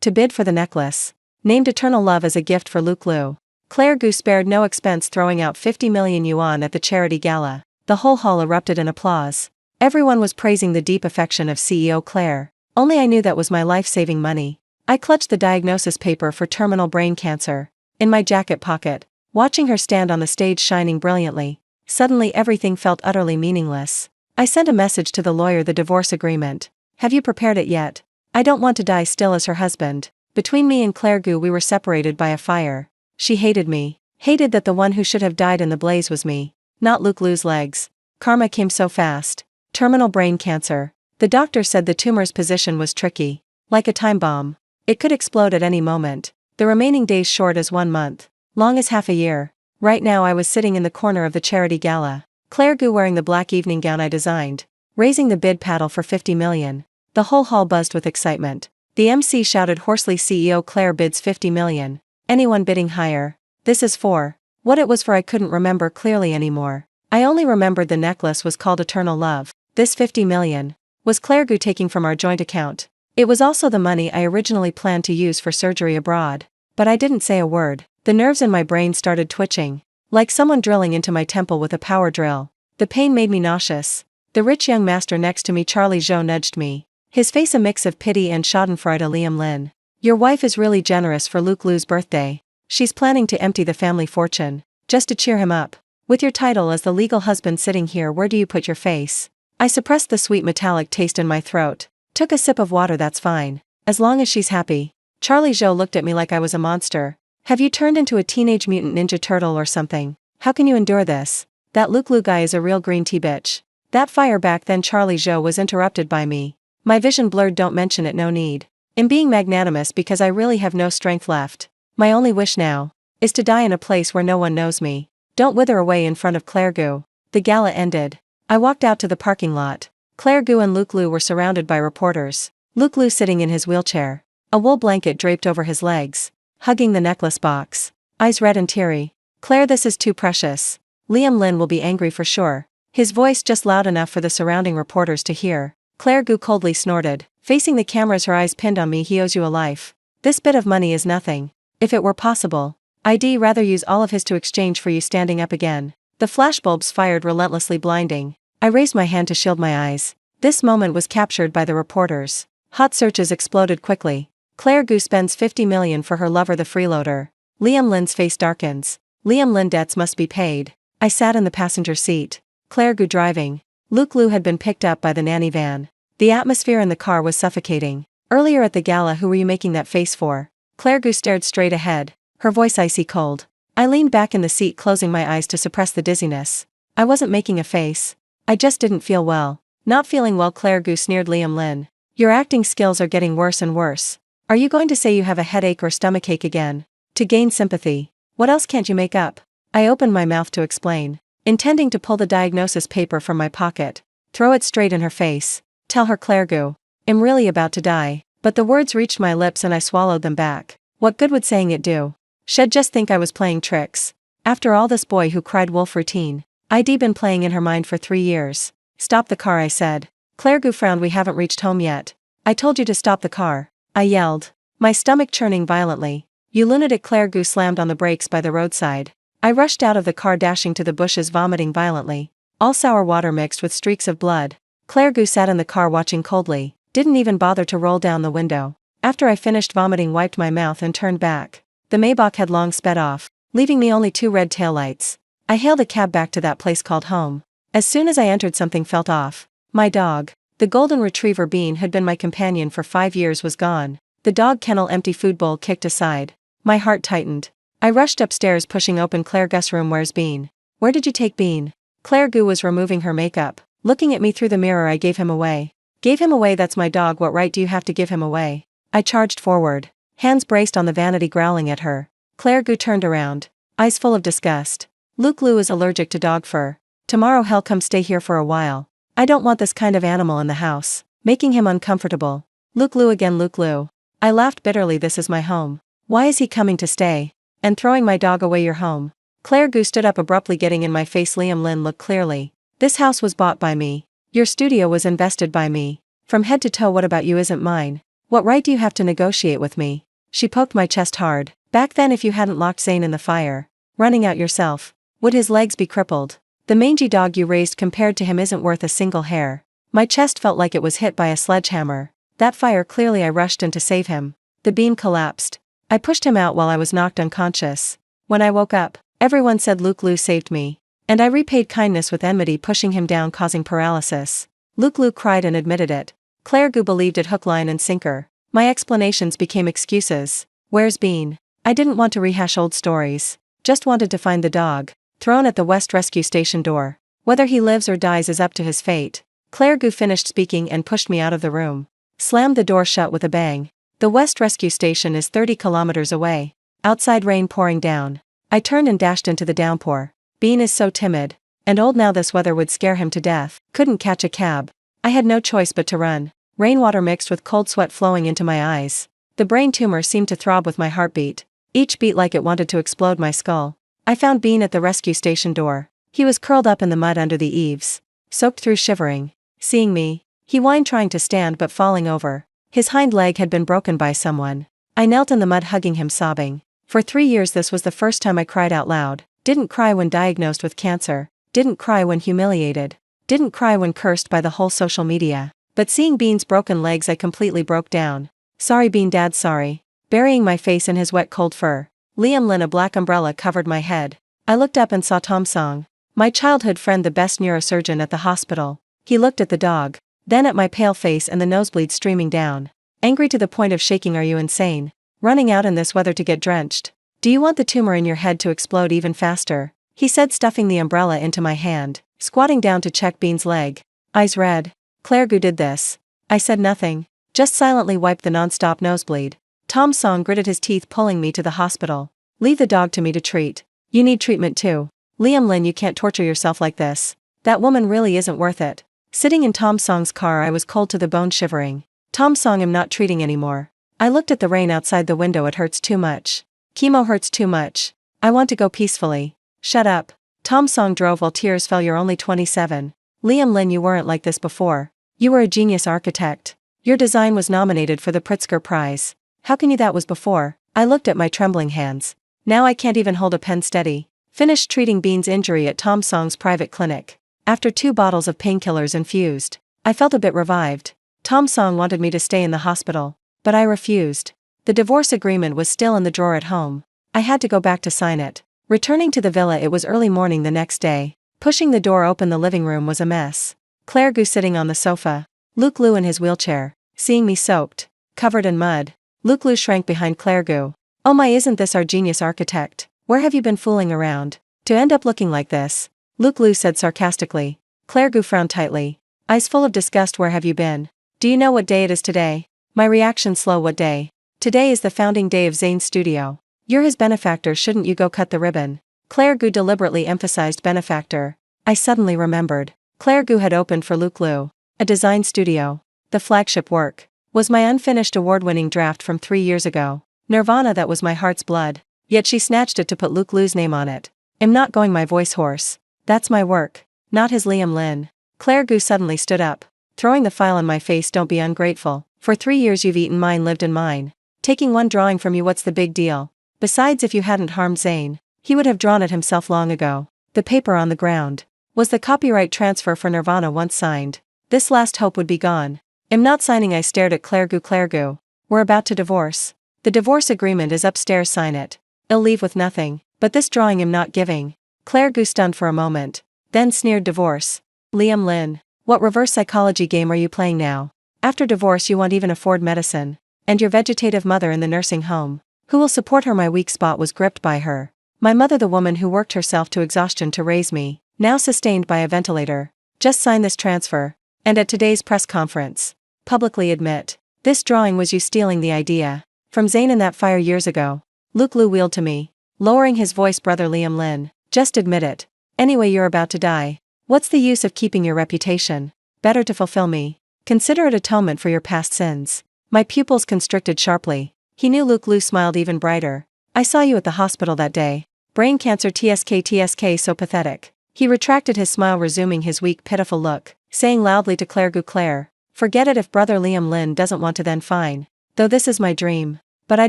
To bid for the necklace. Named Eternal Love as a gift for Luke Liu. Claire Gu spared no expense throwing out 50 million yuan at the charity gala. The whole hall erupted in applause. Everyone was praising the deep affection of CEO Claire. Only I knew that was my life-saving money. I clutched the diagnosis paper for terminal brain cancer in my jacket pocket, watching her stand on the stage shining brilliantly. Suddenly everything felt utterly meaningless. I sent a message to the lawyer, the divorce agreement. Have you prepared it yet? I don't want to die still as her husband. Between me and Claire Gu we were separated by a fire. She hated me. Hated that the one who should have died in the blaze was me. Not Luke Liu's legs. Karma came so fast. Terminal brain cancer. The doctor said the tumor's position was tricky. Like a time bomb. It could explode at any moment. The remaining days short as 1 month. Long as half a year. Right now I was sitting in the corner of the charity gala. Claire Gu wearing the black evening gown I designed. Raising the bid paddle for 50 million. The whole hall buzzed with excitement. The MC shouted hoarsely, CEO Claire bids 50 million. Anyone bidding higher? This is for. What it was for I couldn't remember clearly anymore. I only remembered the necklace was called Eternal Love. This 50 million. Was Claire Gu taking from our joint account. It was also the money I originally planned to use for surgery abroad. But I didn't say a word. The nerves in my brain started twitching. Like someone drilling into my temple with a power drill. The pain made me nauseous. The rich young master next to me, Charlie Zhou, nudged me. His face a mix of pity and schadenfreude. Liam Lin. Your wife is really generous for Luke Liu's birthday. She's planning to empty the family fortune. Just to cheer him up. With your title as the legal husband sitting here, where do you put your face? I suppressed the sweet metallic taste in my throat. Took a sip of water. That's fine. As long as she's happy. Charlie Zhou looked at me like I was a monster. Have you turned into a teenage mutant ninja turtle or something? How can you endure this? That Luke Liu guy is a real green tea bitch. That fire back then. Charlie Zhou was interrupted by me. My vision blurred. Don't mention it, no need. I'm being magnanimous because I really have no strength left. My only wish now is to die in a place where no one knows me. Don't wither away in front of Claire Gu. The gala ended. I walked out to the parking lot. Claire Gu and Luke Liu were surrounded by reporters. Luke Liu sitting in his wheelchair. A wool blanket draped over his legs. Hugging the necklace box. Eyes red and teary. Claire, this is too precious. Liam Lin will be angry for sure. His voice just loud enough for the surrounding reporters to hear. Claire Gu coldly snorted. Facing the cameras, her eyes pinned on me. He owes you a life. This bit of money is nothing. If it were possible, I'd rather use all of his to exchange for you standing up again. The flashbulbs fired relentlessly, blinding. I raised my hand to shield my eyes. This moment was captured by the reporters. Hot searches exploded quickly. Claire Gu spends 50 million for her lover, the freeloader. Liam Lin's face darkens. Liam Lin debts must be paid. I sat in the passenger seat. Claire Gu driving. Luke Liu had been picked up by the nanny van. The atmosphere in the car was suffocating. Earlier at the gala, who were you making that face for? Claire Gu stared straight ahead, her voice icy cold. I leaned back in the seat, closing my eyes to suppress the dizziness. I wasn't making a face. I just didn't feel well. Not feeling well, Claire Gu sneered. Liam Lin. Your acting skills are getting worse and worse. Are you going to say you have a headache or stomachache again? To gain sympathy. What else can't you make up? I opened my mouth to explain, intending to pull the diagnosis paper from my pocket, throw it straight in her face. Tell her, Claire Gu. I'm really about to die. But the words reached my lips and I swallowed them back. What good would saying it do? She'd just think I was playing tricks. After all, this boy who cried wolf routine. I'd been playing in her mind for 3 years. Stop the car, I said. Claire Gu frowned. We haven't reached home yet. I told you to stop the car. I yelled, my stomach churning violently. You lunatic! Claire Gu slammed on the brakes by the roadside. I rushed out of the car, dashing to the bushes, vomiting violently. All sour water mixed with streaks of blood. Claire Gu sat in the car watching coldly. Didn't even bother to roll down the window. After I finished vomiting, wiped my mouth and turned back. The Maybach had long sped off, leaving me only 2 red taillights. I hailed a cab back to that place called home. As soon as I entered, something felt off. My dog. The golden retriever Bean had been my companion for 5 years, was gone. The dog kennel, empty food bowl kicked aside. My heart tightened. I rushed upstairs, pushing open Claire Gu's room. Where's Bean? Where did you take Bean? Claire Gu was removing her makeup, looking at me through the mirror. I gave him away. Gave him away? That's my dog. What right do you have to give him away? I charged forward, hands braced on the vanity, growling at her. Claire Gu turned around, eyes full of disgust. Luke Liu is allergic to dog fur. Tomorrow he'll come stay here for a while. I don't want this kind of animal in the house, making him uncomfortable. Luke Liu again, Luke Liu. I laughed bitterly. This is my home. Why is he coming to stay? And throwing my dog away? Your home. Claire Gu stood up abruptly, getting in my face. Liam Lin, look clearly. This house was bought by me. Your studio was invested by me. From head to toe. What about you isn't mine? What right do you have to negotiate with me? She poked my chest hard. Back then, if you hadn't locked Zane in the fire, running out yourself, would his legs be crippled? The mangy dog you raised compared to him isn't worth a single hair. My chest felt like it was hit by a sledgehammer. That fire, clearly I rushed in to save him. The beam collapsed. I pushed him out while I was knocked unconscious. When I woke up, everyone said Luke Liu saved me. And I repaid kindness with enmity, pushing him down, causing paralysis. Luke Liu cried and admitted it. Claire Gu believed it hook, line and sinker. My explanations became excuses. Where's Bean? I didn't want to rehash old stories. Just wanted to find the dog. Thrown at the West Rescue Station door. Whether he lives or dies is up to his fate. Claire Gu finished speaking and pushed me out of the room. Slammed the door shut with a bang. The West Rescue Station is 30 kilometers away. Outside, rain pouring down. I turned and dashed into the downpour. Bean is so timid. And old now, this weather would scare him to death. Couldn't catch a cab. I had no choice but to run. Rainwater mixed with cold sweat flowing into my eyes. The brain tumor seemed to throb with my heartbeat. Each beat like it wanted to explode my skull. I found Bean at the rescue station door. He was curled up in the mud under the eaves. Soaked through, shivering. Seeing me, he whined, trying to stand but falling over. His hind leg had been broken by someone. I knelt in the mud, hugging him, sobbing. For 3 years this was the first time I cried out loud. Didn't cry when diagnosed with cancer. Didn't cry when humiliated. Didn't cry when cursed by the whole social media. But seeing Bean's broken legs, I completely broke down. Sorry Bean, Dad, sorry. Burying my face in his wet cold fur. Liam Lin, a black umbrella covered my head. I looked up and saw Tom Song. My childhood friend, the best neurosurgeon at the hospital. He looked at the dog. Then at my pale face and the nosebleed streaming down. Angry to the point of shaking. Are you insane? Running out in this weather to get drenched? Do you want the tumor in your head to explode even faster? He said, stuffing the umbrella into my hand, squatting down to check Bean's leg. Eyes red. Claire Gu did this. I said nothing. Just silently wiped the non-stop nosebleed. Tom Song gritted his teeth, pulling me to the hospital. Leave the dog to me to treat. You need treatment too. Liam Lin, you can't torture yourself like this. That woman really isn't worth it. Sitting in Tom Song's car, I was cold to the bone, shivering. Tom Song, I'm not treating anymore. I looked at the rain outside the window. It hurts too much. Chemo hurts too much. I want to go peacefully. Shut up. Tom Song drove while tears fell. You're only 27. Liam Lin, you weren't like this before. You were a genius architect. Your design was nominated for the Pritzker Prize. How can you? That was before. I looked at my trembling hands. Now I can't even hold a pen steady. Finished treating Bean's injury at Tom Song's private clinic. After 2 bottles of painkillers infused, I felt a bit revived. Tom Song wanted me to stay in the hospital, but I refused. The divorce agreement was still in the drawer at home. I had to go back to sign it. Returning to the villa, it was early morning the next day. Pushing the door open, the living room was a mess. Claire Gu sitting on the sofa. Luke Liu in his wheelchair. Seeing me soaked, covered in mud, Luke Liu shrank behind Claire Gu. Oh my, isn't this our genius architect? Where have you been fooling around to end up looking like this? Luke Liu said sarcastically. Claire Gu frowned tightly. Eyes full of disgust. Where have you been? Do you know what day it is today? My reaction slow. What day? Today is the founding day of Zane's studio. You're his benefactor, shouldn't you go cut the ribbon? Claire Gu deliberately emphasized benefactor. I suddenly remembered. Claire Gu had opened for Luke Liu a design studio. The flagship work was my unfinished award-winning draft from 3 years ago. Nirvana, that was my heart's blood. Yet she snatched it to put Luke Liu's name on it. I'm not going my voice hoarse. That's my work, not his. Liam Lin. Claire Gu suddenly stood up, throwing the file in my face. Don't be ungrateful. For 3 years you've eaten mine, lived in mine. Taking one drawing from you, what's the big deal? Besides, if you hadn't harmed Zane, he would have drawn it himself long ago. The paper on the ground was the copyright transfer for Nirvana once signed. This last hope would be gone. I'm not signing. I stared at Claire Gu. Claire Gu, we're about to divorce. The divorce agreement is upstairs, sign it. I'll leave with nothing, but this drawing I'm not giving. Claire Gu stunned for a moment, then sneered. Divorce? Liam Lin, what reverse psychology game are you playing now? After divorce you won't even afford medicine. And your vegetative mother in the nursing home. Who will support her? My weak spot was gripped by her. My mother, the woman who worked herself to exhaustion to raise me, now sustained by a ventilator. Just sign this transfer. And at today's press conference, publicly admit, this drawing was you stealing the idea from Zane in that fire years ago. Luke Liu wheeled to me, lowering his voice. Brother Liam Lin, just admit it. Anyway, you're about to die. What's the use of keeping your reputation? Better to fulfill me. Consider it atonement for your past sins. My pupils constricted sharply. He knew. Luke Liu smiled even brighter. I saw you at the hospital that day. Brain cancer. TSK, so pathetic. He retracted his smile, resuming his weak, pitiful look, saying loudly to Claire Gu, Claire, forget it. If brother Liam Lin doesn't want to, then fine. Though this is my dream. But I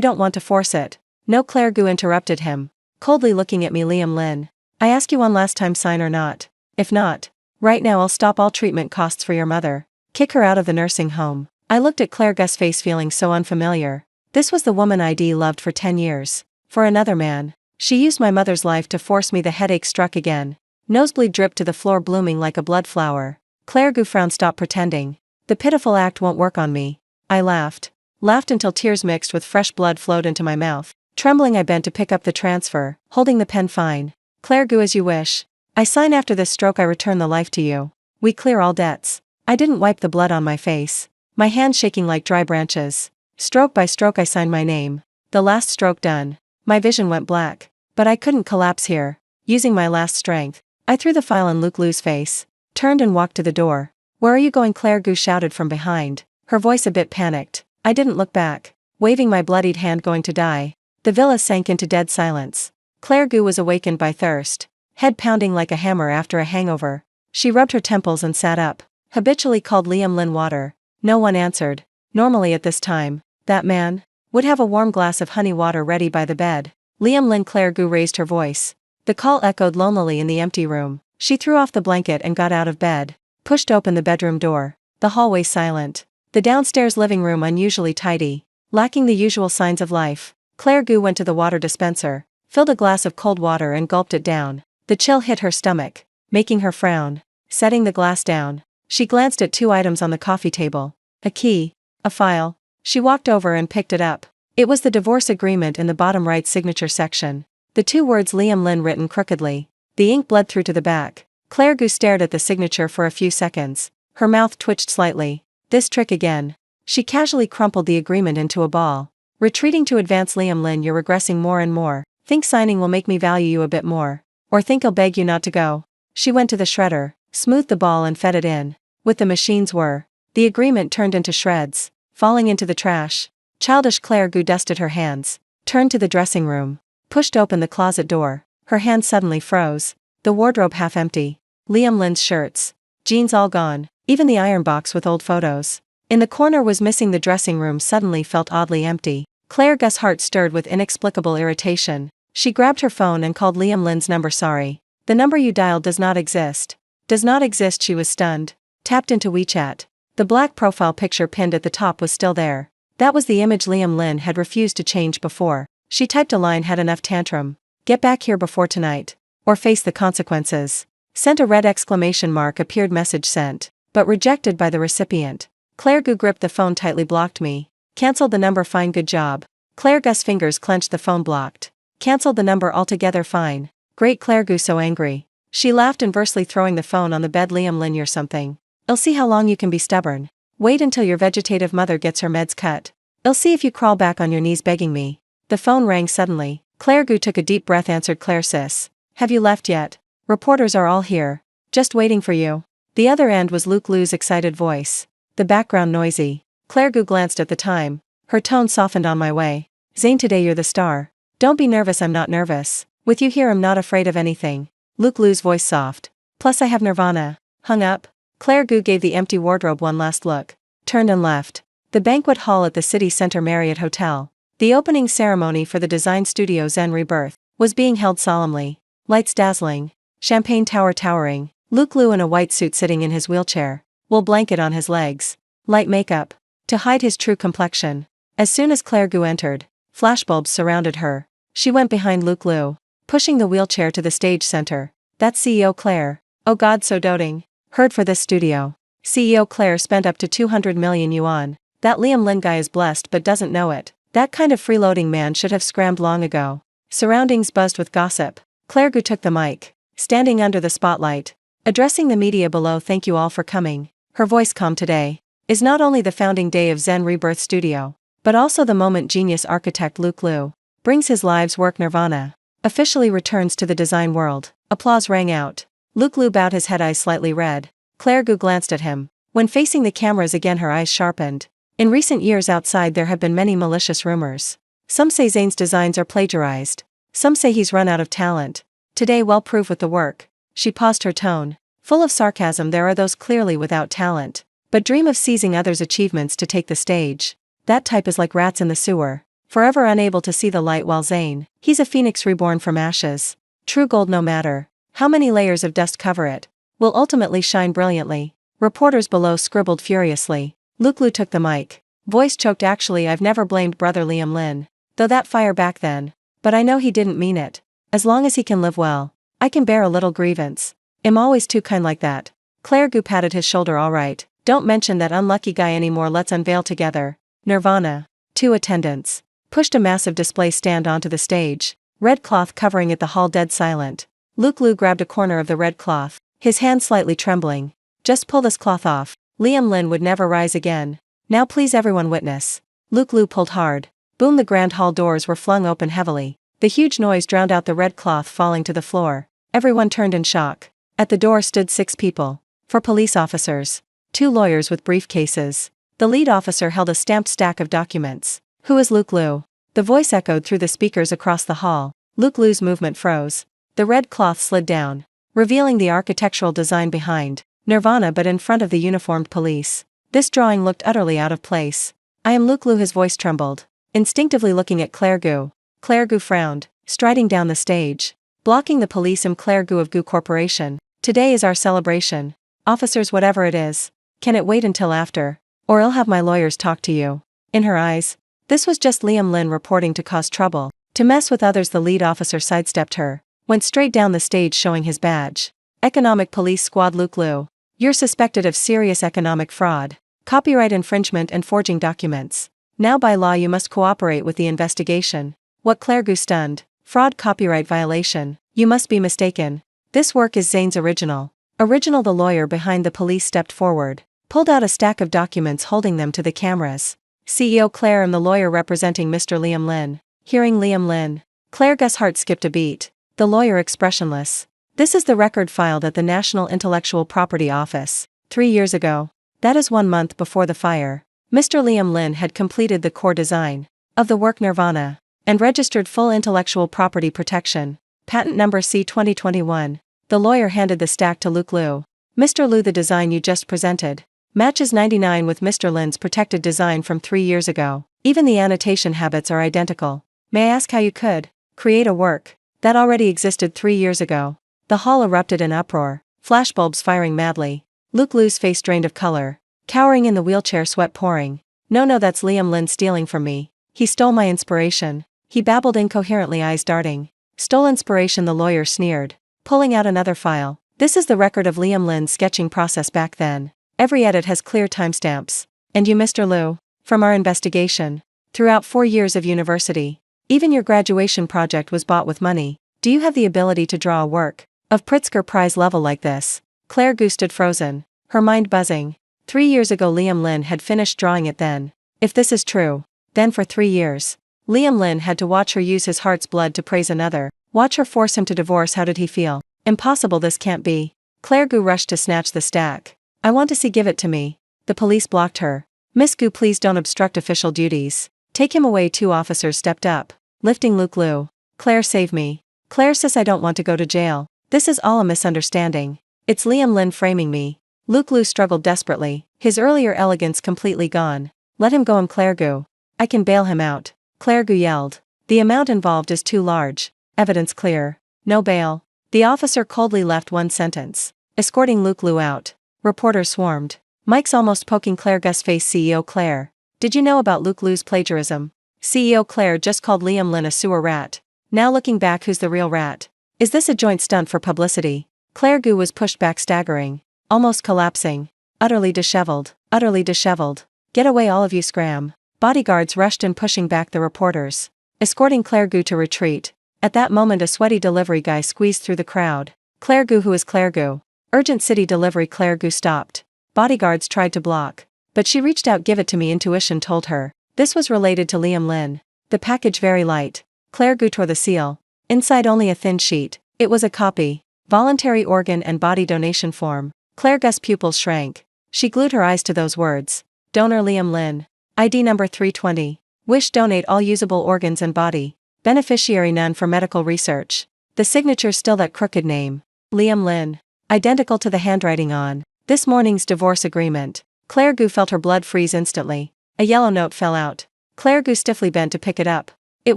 don't want to force it. No, Claire Gu interrupted him, coldly looking at me. Liam Lin. I ask you one last time, sign or not? If not, right now I'll stop all treatment costs for your mother. Kick her out of the nursing home. I looked at Claire Gu's face, feeling so unfamiliar. This was the woman I'd loved for 10 years. For another man. She used my mother's life to force me. The headache struck again. Nosebleed dripped to the floor, blooming like a blood flower. Claire Gu frowned. Stop pretending. The pitiful act won't work on me. I laughed. Laughed until tears mixed with fresh blood flowed into my mouth. Trembling, I bent to pick up the transfer, holding the pen. Fine. Claire Gu, as you wish. I sign. After this stroke I return the life to you. We clear all debts. I didn't wipe the blood on my face. My hands shaking like dry branches. Stroke by stroke I signed my name. The last stroke done. My vision went black. But I couldn't collapse here. Using my last strength, I threw the file in Luke Liu's face, turned and walked to the door. Where are you going? Claire Gu shouted from behind, her voice a bit panicked. I didn't look back, waving my bloodied hand. Going to die. The villa sank into dead silence. Claire Gu was awakened by thirst, head pounding like a hammer after a hangover. She rubbed her temples and sat up, habitually called Liam Lin. Water. No one answered. Normally at this time, that man would have a warm glass of honey water ready by the bed. Liam Lin. Claire Gu raised her voice. The call echoed lonelily in the empty room. She threw off the blanket and got out of bed, pushed open the bedroom door. The hallway silent. The downstairs living room unusually tidy, lacking the usual signs of life. Claire Gu went to the water dispenser, filled a glass of cold water and gulped it down. The chill hit her stomach, making her frown. Setting the glass down, she glanced at 2 items on the coffee table. A key, a file. She walked over and picked it up. It was the divorce agreement in the bottom right signature section. The 2 words Liam Lin written crookedly. The ink bled through to the back. Claire Gu stared at the signature for a few seconds. Her mouth twitched slightly. This trick again. She casually crumpled the agreement into a ball. Retreating to advance. Liam Lin, you're regressing more and more. Think signing will make me value you a bit more. Or think I'll beg you not to go. She went to the shredder, smoothed the ball and fed it in. With the machine's whir, the agreement turned into shreds, falling into the trash. Childish. Claire Gu dusted her hands, turned to the dressing room, pushed open the closet door. Her hand suddenly froze. The wardrobe half empty. Liam Lin's shirts, jeans all gone, even the iron box with old photos in the corner was missing. The dressing room suddenly felt oddly empty. Claire Gu's heart stirred with inexplicable irritation. She grabbed her phone and called Liam Lin's number. Sorry. The number you dialed does not exist. Does not exist. She was stunned. Tapped into WeChat. The black profile picture pinned at the top was still there. That was the image Liam Lin had refused to change before. She typed a line. Had enough tantrum. Get back here before tonight. Or face the consequences. Sent. A red exclamation mark appeared. Message sent, but rejected by the recipient. Claire Gu gripped the phone tightly. Blocked me. Cancelled the number. Fine, good job. Claire Gu's fingers clenched. The phone blocked. Cancelled the number altogether. Fine. Great. Claire Gu so angry. She laughed inversely, throwing the phone on the bed. Liam Lin, you're something. I'll see how long you can be stubborn. Wait until your vegetative mother gets her meds cut. I'll see if you crawl back on your knees begging me. The phone rang suddenly. Claire Gu took a deep breath. Answered. Claire sis. Have you left yet? Reporters are all here. Just waiting for you. The other end was Luke Liu's excited voice. The background noisy. Claire Gu glanced at the time. Her tone softened. On my way. Zane, today you're the star. Don't be nervous. I'm not nervous. With you here I'm not afraid of anything. Luke Liu's voice soft. Plus I have Nirvana. Hung up. Claire Gu gave the empty wardrobe one last look. Turned and left. The banquet hall at the City Center Marriott Hotel. The opening ceremony for the design studio Zen Rebirth was being held solemnly. Lights dazzling. Champagne tower towering. Luke Liu in a white suit sitting in his wheelchair. Wool blanket on his legs. Light makeup to hide his true complexion. As soon as Claire Gu entered, flashbulbs surrounded her. She went behind Luke Liu, pushing the wheelchair to the stage center. That's CEO Claire. Oh God, so doting. Heard for this studio. CEO Claire spent up to 200 million yuan. That Liam Lin guy is blessed but doesn't know it. That kind of freeloading man should have scrammed long ago. Surroundings buzzed with gossip. Claire Gu took the mic, standing under the spotlight, addressing the media below. Thank you all for coming. Her voice calm. Today is not only the founding day of Zen Rebirth Studio, but also the moment genius architect Luke Liu brings his life's work Nirvana officially returns to the design world. Applause rang out. Luke Liu bowed his head, eyes slightly red. Claire Gu glanced at him. When facing the cameras again her eyes sharpened. In recent years outside there have been many malicious rumors. Some say Zane's designs are plagiarized. Some say he's run out of talent. Today well proved with the work. She paused, her tone full of sarcasm. There are those clearly without talent, but dream of seizing others' achievements to take the stage. That type is like rats in the sewer, forever unable to see the light, while Zane, he's a phoenix reborn from ashes. True gold, no matter how many layers of dust cover it, will ultimately shine brilliantly. Reporters below scribbled furiously. Luke Liu took the mic. Voice choked. Actually, I've never blamed brother Liam Lin. Though that fire back then. But I know he didn't mean it. As long as he can live well, I can bear a little grievance. I'm always too kind like that. Claire Gu patted his shoulder. All right, don't mention that unlucky guy anymore. Let's unveil together. Nirvana. 2 attendants pushed a massive display stand onto the stage, red cloth covering it. The hall dead silent. Luke Liu grabbed a corner of the red cloth, his hand slightly trembling. Just pull this cloth off. Liam Lin would never rise again. Now please everyone witness. Luke Liu pulled hard. Boom! The grand hall doors were flung open heavily. The huge noise drowned out the red cloth falling to the floor. Everyone turned in shock. At the door stood 6 people. 4 police officers. 2 lawyers with briefcases. The lead officer held a stamped stack of documents. Who is Luke Liu? The voice echoed through the speakers across the hall. Luke Liu's movement froze. The red cloth slid down, revealing the architectural design behind Nirvana, but in front of the uniformed police. This drawing looked utterly out of place. I am Luke Liu. His voice trembled, instinctively looking at Claire Gu. Claire Gu frowned, striding down the stage. Blocking the police. I'm Claire Gu of Gu Corporation. Today is our celebration. Officers, whatever it is, can it wait until after? Or I'll have my lawyers talk to you. In her eyes, this was just Liam Lin reporting to cause trouble, to mess with others. The lead officer sidestepped her, went straight down the stage showing his badge. Economic Police Squad. Luke Liu, you're suspected of serious economic fraud, copyright infringement and forging documents. Now by law you must cooperate with the investigation. What? Claire Gu stunned. Fraud, copyright violation. You must be mistaken. This work is Zane's original. Original. The lawyer behind the police stepped forward, pulled out a stack of documents, holding them to the cameras. CEO Claire. I'm the lawyer representing Mr. Liam Lin. Hearing Liam Lin, Claire Gu's heart skipped a beat. The lawyer expressionless. This is the record filed at the National Intellectual Property Office. 3 years ago. That is 1 month before the fire. Mr. Liam Lin had completed the core design of the work Nirvana, and registered full intellectual property protection. Patent number C2021. The lawyer handed the stack to Luke Liu. Mr. Liu, the design you just presented matches 99 with Mr. Lin's protected design from 3 years ago. Even the annotation habits are identical. May I ask how you could create a work that already existed 3 years ago? The hall erupted in uproar, flashbulbs firing madly. Luke Liu's face drained of color, cowering in the wheelchair, sweat pouring. No, that's Liam Lin stealing from me. He stole my inspiration. He babbled incoherently, eyes darting. Stole inspiration, the lawyer sneered, pulling out another file. This is the record of Liam Lin's sketching process back then. Every edit has clear timestamps. And you, Mr. Liu, from our investigation, throughout 4 years of university, even your graduation project was bought with money. Do you have the ability to draw a work of Pritzker Prize level like this? Claire Gu stood frozen, her mind buzzing. 3 years ago Liam Lin had finished drawing it then. If this is true, then for 3 years, Liam Lin had to watch her use his heart's blood to praise another, watch her force him to divorce. How did he feel? Impossible, this can't be. Claire Gu rushed to snatch the stack. I want to see, give it to me. The police blocked her. Miss Gu, please don't obstruct official duties. Take him away. 2 officers stepped up, lifting Luke Liu. Claire, save me. Claire says I don't want to go to jail. This is all a misunderstanding. It's Liam Lin framing me. Luke Liu struggled desperately, his earlier elegance completely gone. Let him go. Claire Gu. I can bail him out. Claire Gu yelled. The amount involved is too large. Evidence clear. No bail. The officer coldly left one sentence, escorting Luke Liu out. Reporters swarmed. Mike's almost poking Claire Gu's face. CEO Claire, did you know about Luke Liu's plagiarism? CEO Claire just called Liam Lin a sewer rat. Now looking back, who's the real rat? Is this a joint stunt for publicity? Claire Gu was pushed back, staggering, almost collapsing. Utterly disheveled. Utterly disheveled. Get away, all of you, scram. Bodyguards rushed in, pushing back the reporters, escorting Claire Gu to retreat. At that moment a sweaty delivery guy squeezed through the crowd. Claire Gu, who is Claire Gu? Urgent city delivery. Claire Gu stopped. Bodyguards tried to block, but she reached out. Give it to me, intuition told her. This was related to Liam Lin. The package very light. Claire Gu tore the seal. Inside only a thin sheet. It was a copy. Voluntary organ and body donation form. Claire Gu's pupils shrank. She glued her eyes to those words. Donor Liam Lin. ID number 320. Wish donate all usable organs and body. Beneficiary none for medical research. The signature still that crooked name. Liam Lin. Identical to the handwriting on this morning's divorce agreement. Claire Gu felt her blood freeze instantly. A yellow note fell out. Claire Gu stiffly bent to pick it up. It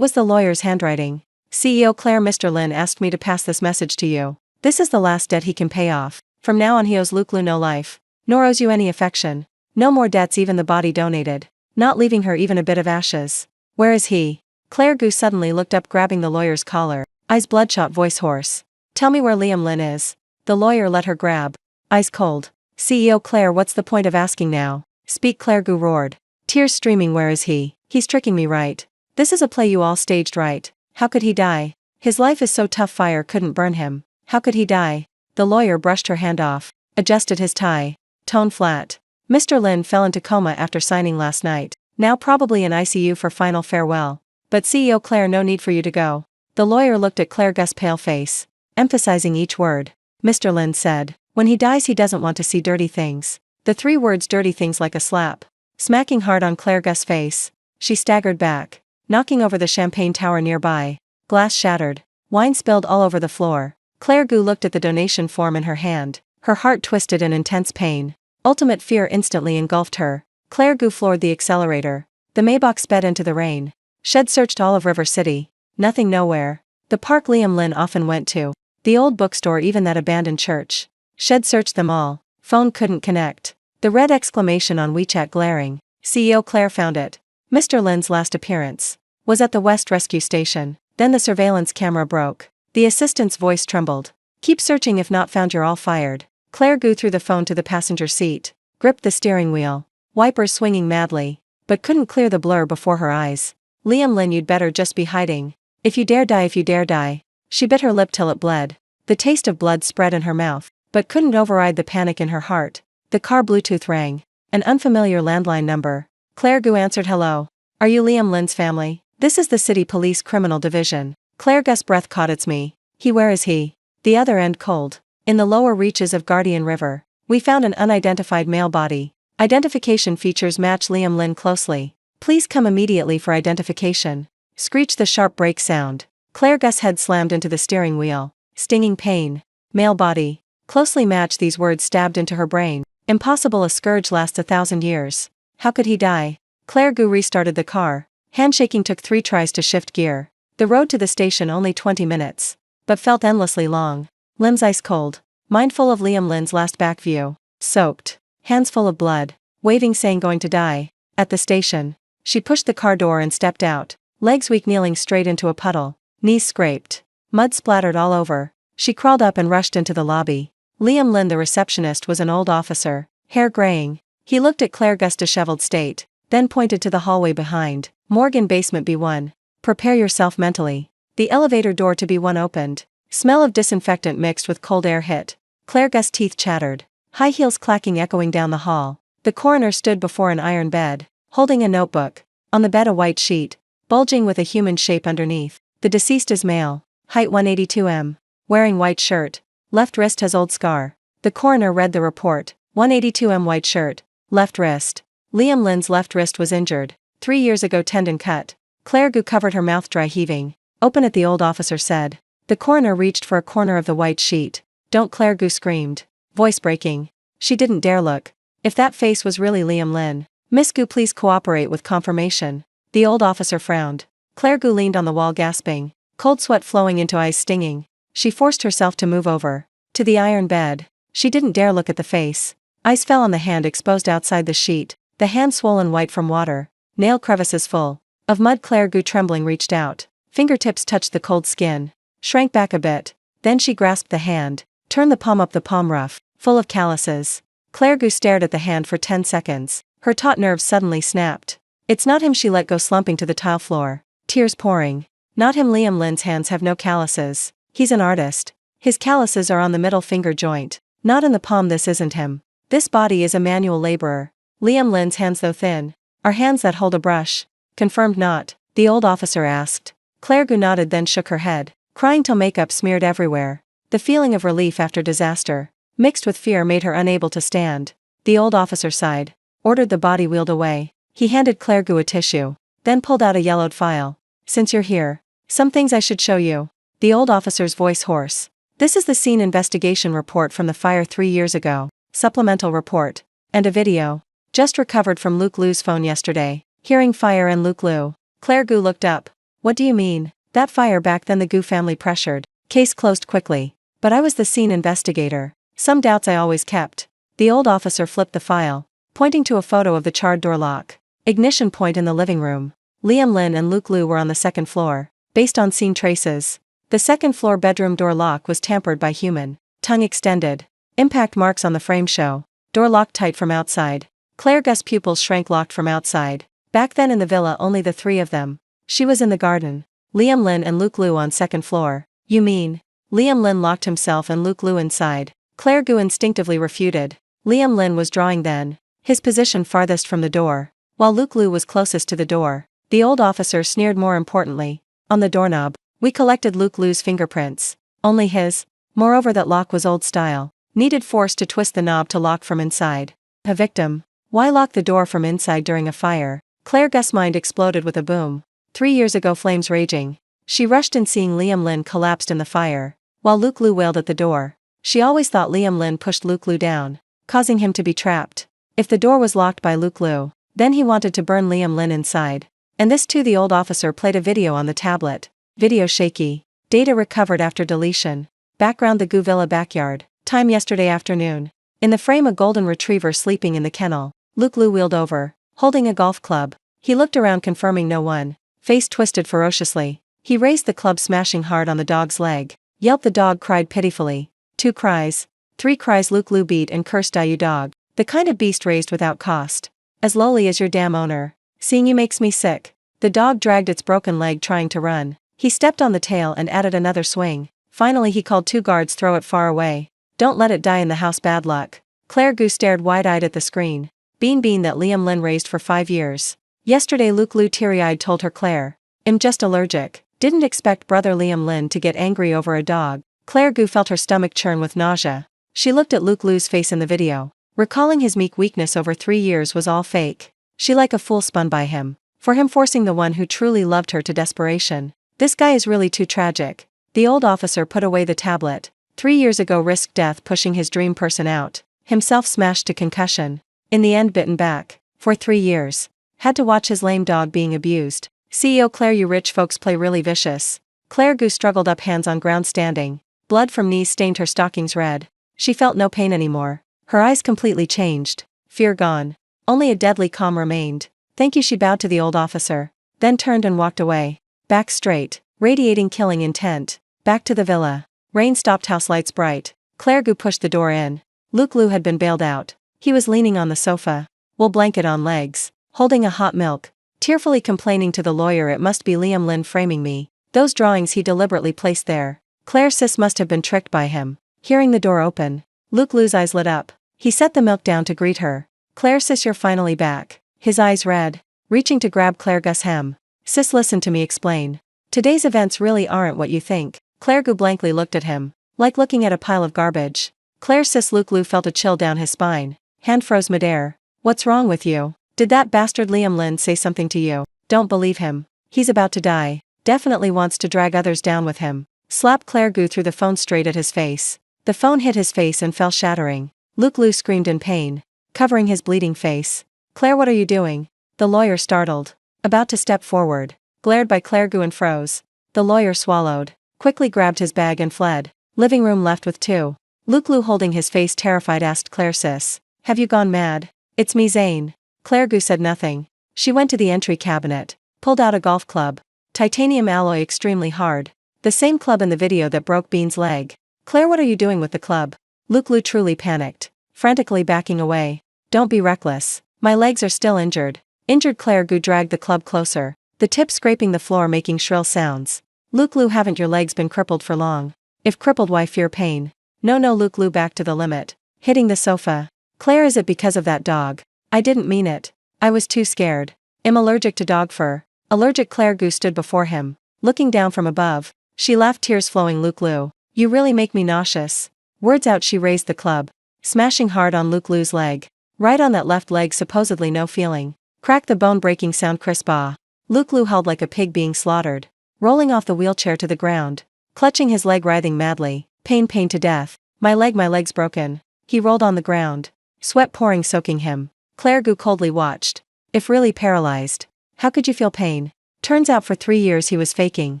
was the lawyer's handwriting. CEO Claire, Mr. Lin asked me to pass this message to you. This is the last debt he can pay off. From now on he owes Luke Lu no life. Nor owes you any affection. No more debts, even the body donated. Not leaving her even a bit of ashes. Where is he? Claire Gu suddenly looked up, grabbing the lawyer's collar. Eyes bloodshot, voice hoarse. Tell me where Liam Lin is. The lawyer let her grab. Eyes cold. CEO Claire, what's the point of asking now? Speak, Claire Gu roared. Tears streaming. Where is he? He's tricking me, right? This is a play you all staged, right? How could he die? His life is so tough, fire couldn't burn him. How could he die? The lawyer brushed her hand off, adjusted his tie. Tone flat. Mr. Lin fell into coma after signing last night. Now probably in ICU for final farewell. But CEO Claire, no need for you to go. The lawyer looked at Claire Gu's pale face, emphasizing each word. Mr. Lin said, when he dies he doesn't want to see dirty things. The 3 words, dirty things, like a slap, smacking hard on Claire Gu's face. She staggered back, knocking over the champagne tower nearby. Glass shattered. Wine spilled all over the floor. Claire Gu looked at the donation form in her hand. Her heart twisted in intense pain. Ultimate fear instantly engulfed her. Claire Gu floored the accelerator. The Maybach sped into the rain. Shed searched all of River City. Nothing, nowhere. The park Liam Lin often went to. The old bookstore, even that abandoned church. Shed searched them all. Phone couldn't connect. The red exclamation on WeChat glaring. CEO Claire found it. Mr. Lin's last appearance was at the West Rescue Station. Then the surveillance camera broke. The assistant's voice trembled. Keep searching, if not found you're all fired. Claire Gu threw the phone to the passenger seat, gripped the steering wheel, wipers swinging madly, but couldn't clear the blur before her eyes. Liam Lin, you'd better just be hiding. If you dare die, if you dare die. She bit her lip till it bled. The taste of blood spread in her mouth, but couldn't override the panic in her heart. The car Bluetooth rang. An unfamiliar landline number. Claire Gu answered. Hello. Are you Liam Lin's family? This is the City Police Criminal Division. Claire Gu's breath caught. It's me. He, where is he? The other end cold. In the lower reaches of Guardian River. We found an unidentified male body. Identification features match Liam Lin closely. Please come immediately for identification. Screeched the sharp brake sound. Claire Gu's head slammed into the steering wheel. Stinging pain. Male body. Closely matched. These words stabbed into her brain. Impossible. A scourge lasts 1,000 years. How could he die? Claire Gu restarted the car. Handshaking took 3 tries to shift gear. The road to the station only 20 minutes. But felt endlessly long. Limbs ice cold. Mind full of Liam Lin's last back view. Soaked. Hands full of blood. Waving, saying going to die. At the station. She pushed the car door and stepped out. Legs weak, kneeling straight into a puddle. Knees scraped. Mud splattered all over. She crawled up and rushed into the lobby. Liam Lin, the receptionist, was an old officer. Hair graying. He looked at Claire Gu's disheveled state, then pointed to the hallway behind. Morgan, basement B1. Prepare yourself mentally. The elevator door to B1 opened. Smell of disinfectant mixed with cold air hit. Claire Gu's teeth chattered. High heels clacking, echoing down the hall. The coroner stood before an iron bed, holding a notebook. On the bed a white sheet, bulging with a human shape underneath. The deceased is male. Height 182 Wearing white shirt. Left wrist has old scar. The coroner read the report. 182 white shirt. Left wrist. Liam Lin's left wrist was injured. 3 years ago, tendon cut. Claire Gu covered her mouth dry, heaving. Open it, the old officer said. The coroner reached for a corner of the white sheet. Don't, Claire Gu screamed. Voice breaking. She didn't dare look. If that face was really Liam Lin. Miss Gu, please cooperate with confirmation. The old officer frowned. Claire Gu leaned on the wall, gasping. Cold sweat flowing into eyes, stinging. She forced herself to move over to the iron bed. She didn't dare look at the face. Eyes fell on the hand exposed outside the sheet. The hand swollen white from water. Nail crevices full of mud. Claire Gu, trembling, reached out. Fingertips touched the cold skin. Shrank back a bit. Then she grasped the hand. Turned the palm up, the palm rough, full of calluses. Claire Gu stared at the hand for 10 seconds. Her taut nerves suddenly snapped. It's not him. She let go, slumping to the tile floor. Tears pouring. Not him. Liam Lin's hands have no calluses. He's an artist. His calluses are on the middle finger joint. Not in the palm. This isn't him. This body is a manual laborer. Liam Lin's hands, though thin, are hands that hold a brush. Confirmed not? The old officer asked. Claire Gu nodded, then shook her head, crying till makeup smeared everywhere. The feeling of relief after disaster, mixed with fear, made her unable to stand. The old officer sighed, ordered the body wheeled away. He handed Claire Gu a tissue, then pulled out a yellowed file. Since you're here, some things I should show you. The old officer's voice hoarse. This is the scene investigation report from the fire 3 years ago. Supplemental report. And a video. Just recovered from Luke Liu's phone yesterday. Hearing fire and Luke Liu. Claire Gu looked up. What do you mean? That fire back then the Gu family pressured. Case closed quickly. But I was the scene investigator. Some doubts I always kept. The old officer flipped the file, pointing to a photo of the charred door lock. Ignition point in the living room. Liam Lin and Luke Liu were on the second floor. Based on scene traces, the second floor bedroom door lock was tampered by human. Tongue extended. Impact marks on the frame show. Door locked tight from outside. Claire Gu's pupils shrank locked from outside. Back then in the villa only the three of them. She was in the garden. Liam Lin and Luke Liu on second floor. You mean? Liam Lin locked himself and Luke Liu inside. Claire Gu instinctively refuted. Liam Lin was drawing then, his position farthest from the door, while Luke Liu was closest to the door. The old officer sneered more importantly. On the doorknob, we collected Luke Liu's fingerprints. Only his. Moreover that lock was old style. Needed force to twist the knob to lock from inside. A victim. Why lock the door from inside during a fire? Claire Gu's mind exploded with a boom. 3 years ago flames raging. She rushed in seeing Liam Lin collapsed in the fire, while Luke Liu wailed at the door. She always thought Liam Lin pushed Luke Liu down, causing him to be trapped. If the door was locked by Luke Liu, then he wanted to burn Liam Lin inside. And this too. The old officer played a video on the tablet. Video shaky. Data recovered after deletion. Background the Gu Villa backyard. Time yesterday afternoon. In the frame a golden retriever sleeping in the kennel. Luke Liu wheeled over, holding a golf club. He looked around confirming no one. Face twisted ferociously. He raised the club smashing hard on the dog's leg. Yelped. The dog cried pitifully. 2 cries. 3 cries. Luke Liu beat and cursed. You dog. The kind of beast raised without cost. As lowly as your damn owner. Seeing you makes me sick. The dog dragged its broken leg trying to run. He stepped on the tail and added another swing. Finally he called 2 guards. Throw it far away. Don't let it die in the house. Bad luck. Claire Gu stared wide-eyed at the screen. Bean that Liam Lin raised for 5 years. Yesterday Luke Liu teary-eyed told her Claire. I'm just allergic. Didn't expect brother Liam Lin to get angry over a dog. Claire Gu felt her stomach churn with nausea. She looked at Luke Liu's face in the video. Recalling his meek weakness over 3 years was all fake. She like a fool spun by him. For him forcing the one who truly loved her to desperation. This guy is really too tragic. The old officer put away the tablet. 3 years ago risked death pushing his dream person out. Himself smashed to concussion. In the end bitten back. For 3 years. Had to watch his lame dog being abused. CEO Claire, you rich folks play really vicious. Claire Gu struggled up, hands on ground standing. Blood from knees stained her stockings red. She felt no pain anymore. Her eyes completely changed. Fear gone. Only a deadly calm remained. Thank you, she bowed to the old officer. Then turned and walked away. Back straight. Radiating killing intent. Back to the villa. Rain stopped, house lights bright. Claire Gu pushed the door in. Luke Liu had been bailed out. He was leaning on the sofa. Wool blanket on legs. Holding a hot milk. Tearfully complaining to the lawyer, it must be Liam Lin framing me. Those drawings he deliberately placed there. Claire sis must have been tricked by him. Hearing the door open, Luke Liu's eyes lit up. He set the milk down to greet her. Claire sis, you're finally back. His eyes red. Reaching to grab Claire Gu's hem. Sis, listen to me explain. Today's events really aren't what you think. Claire Gu blankly looked at him. Like looking at a pile of garbage. Claire sis, Luke Liu felt a chill down his spine. Hand froze midair. What's wrong with you? Did that bastard Liam Lin say something to you? Don't believe him. He's about to die. Definitely wants to drag others down with him. Slapped Claire Gu threw the phone straight at his face. The phone hit his face and fell shattering. Luke Liu screamed in pain, covering his bleeding face. Claire, what are you doing? The lawyer, startled, about to step forward, glared by Claire Gu and froze. The lawyer swallowed, quickly grabbed his bag and fled. Living room left with 2. Luke Liu holding his face terrified asked Claire, sis, have you gone mad? It's me, Zane. Claire Gu said nothing. She went to the entry cabinet, pulled out a golf club. Titanium alloy, extremely hard. The same club in the video that broke Bean's leg. Claire, what are you doing with the club? Luke Liu truly panicked, frantically backing away. Don't be reckless. My legs are still injured. Injured. Claire Gu dragged the club closer, the tip scraping the floor making shrill sounds. Luke Liu, haven't your legs been crippled for long? If crippled, why fear pain? No, Luke Liu back to the limit, hitting the sofa. Claire, is it because of that dog? I didn't mean it. I was too scared. I'm allergic to dog fur. Allergic. Claire Gu stood before him, looking down from above. She laughed, tears flowing. Luke Liu, you really make me nauseous. Words out, she raised the club, smashing hard on Luke Liu's leg. Right on that left leg, supposedly no feeling. Crack, the bone-breaking sound, crisp ah. Luke Liu held like a pig being slaughtered, rolling off the wheelchair to the ground, clutching his leg, writhing madly. Pain to death. My leg's broken. He rolled on the ground, sweat pouring, soaking him. Claire Gu coldly watched. If really paralyzed, how could you feel pain? Turns out for 3 years he was faking.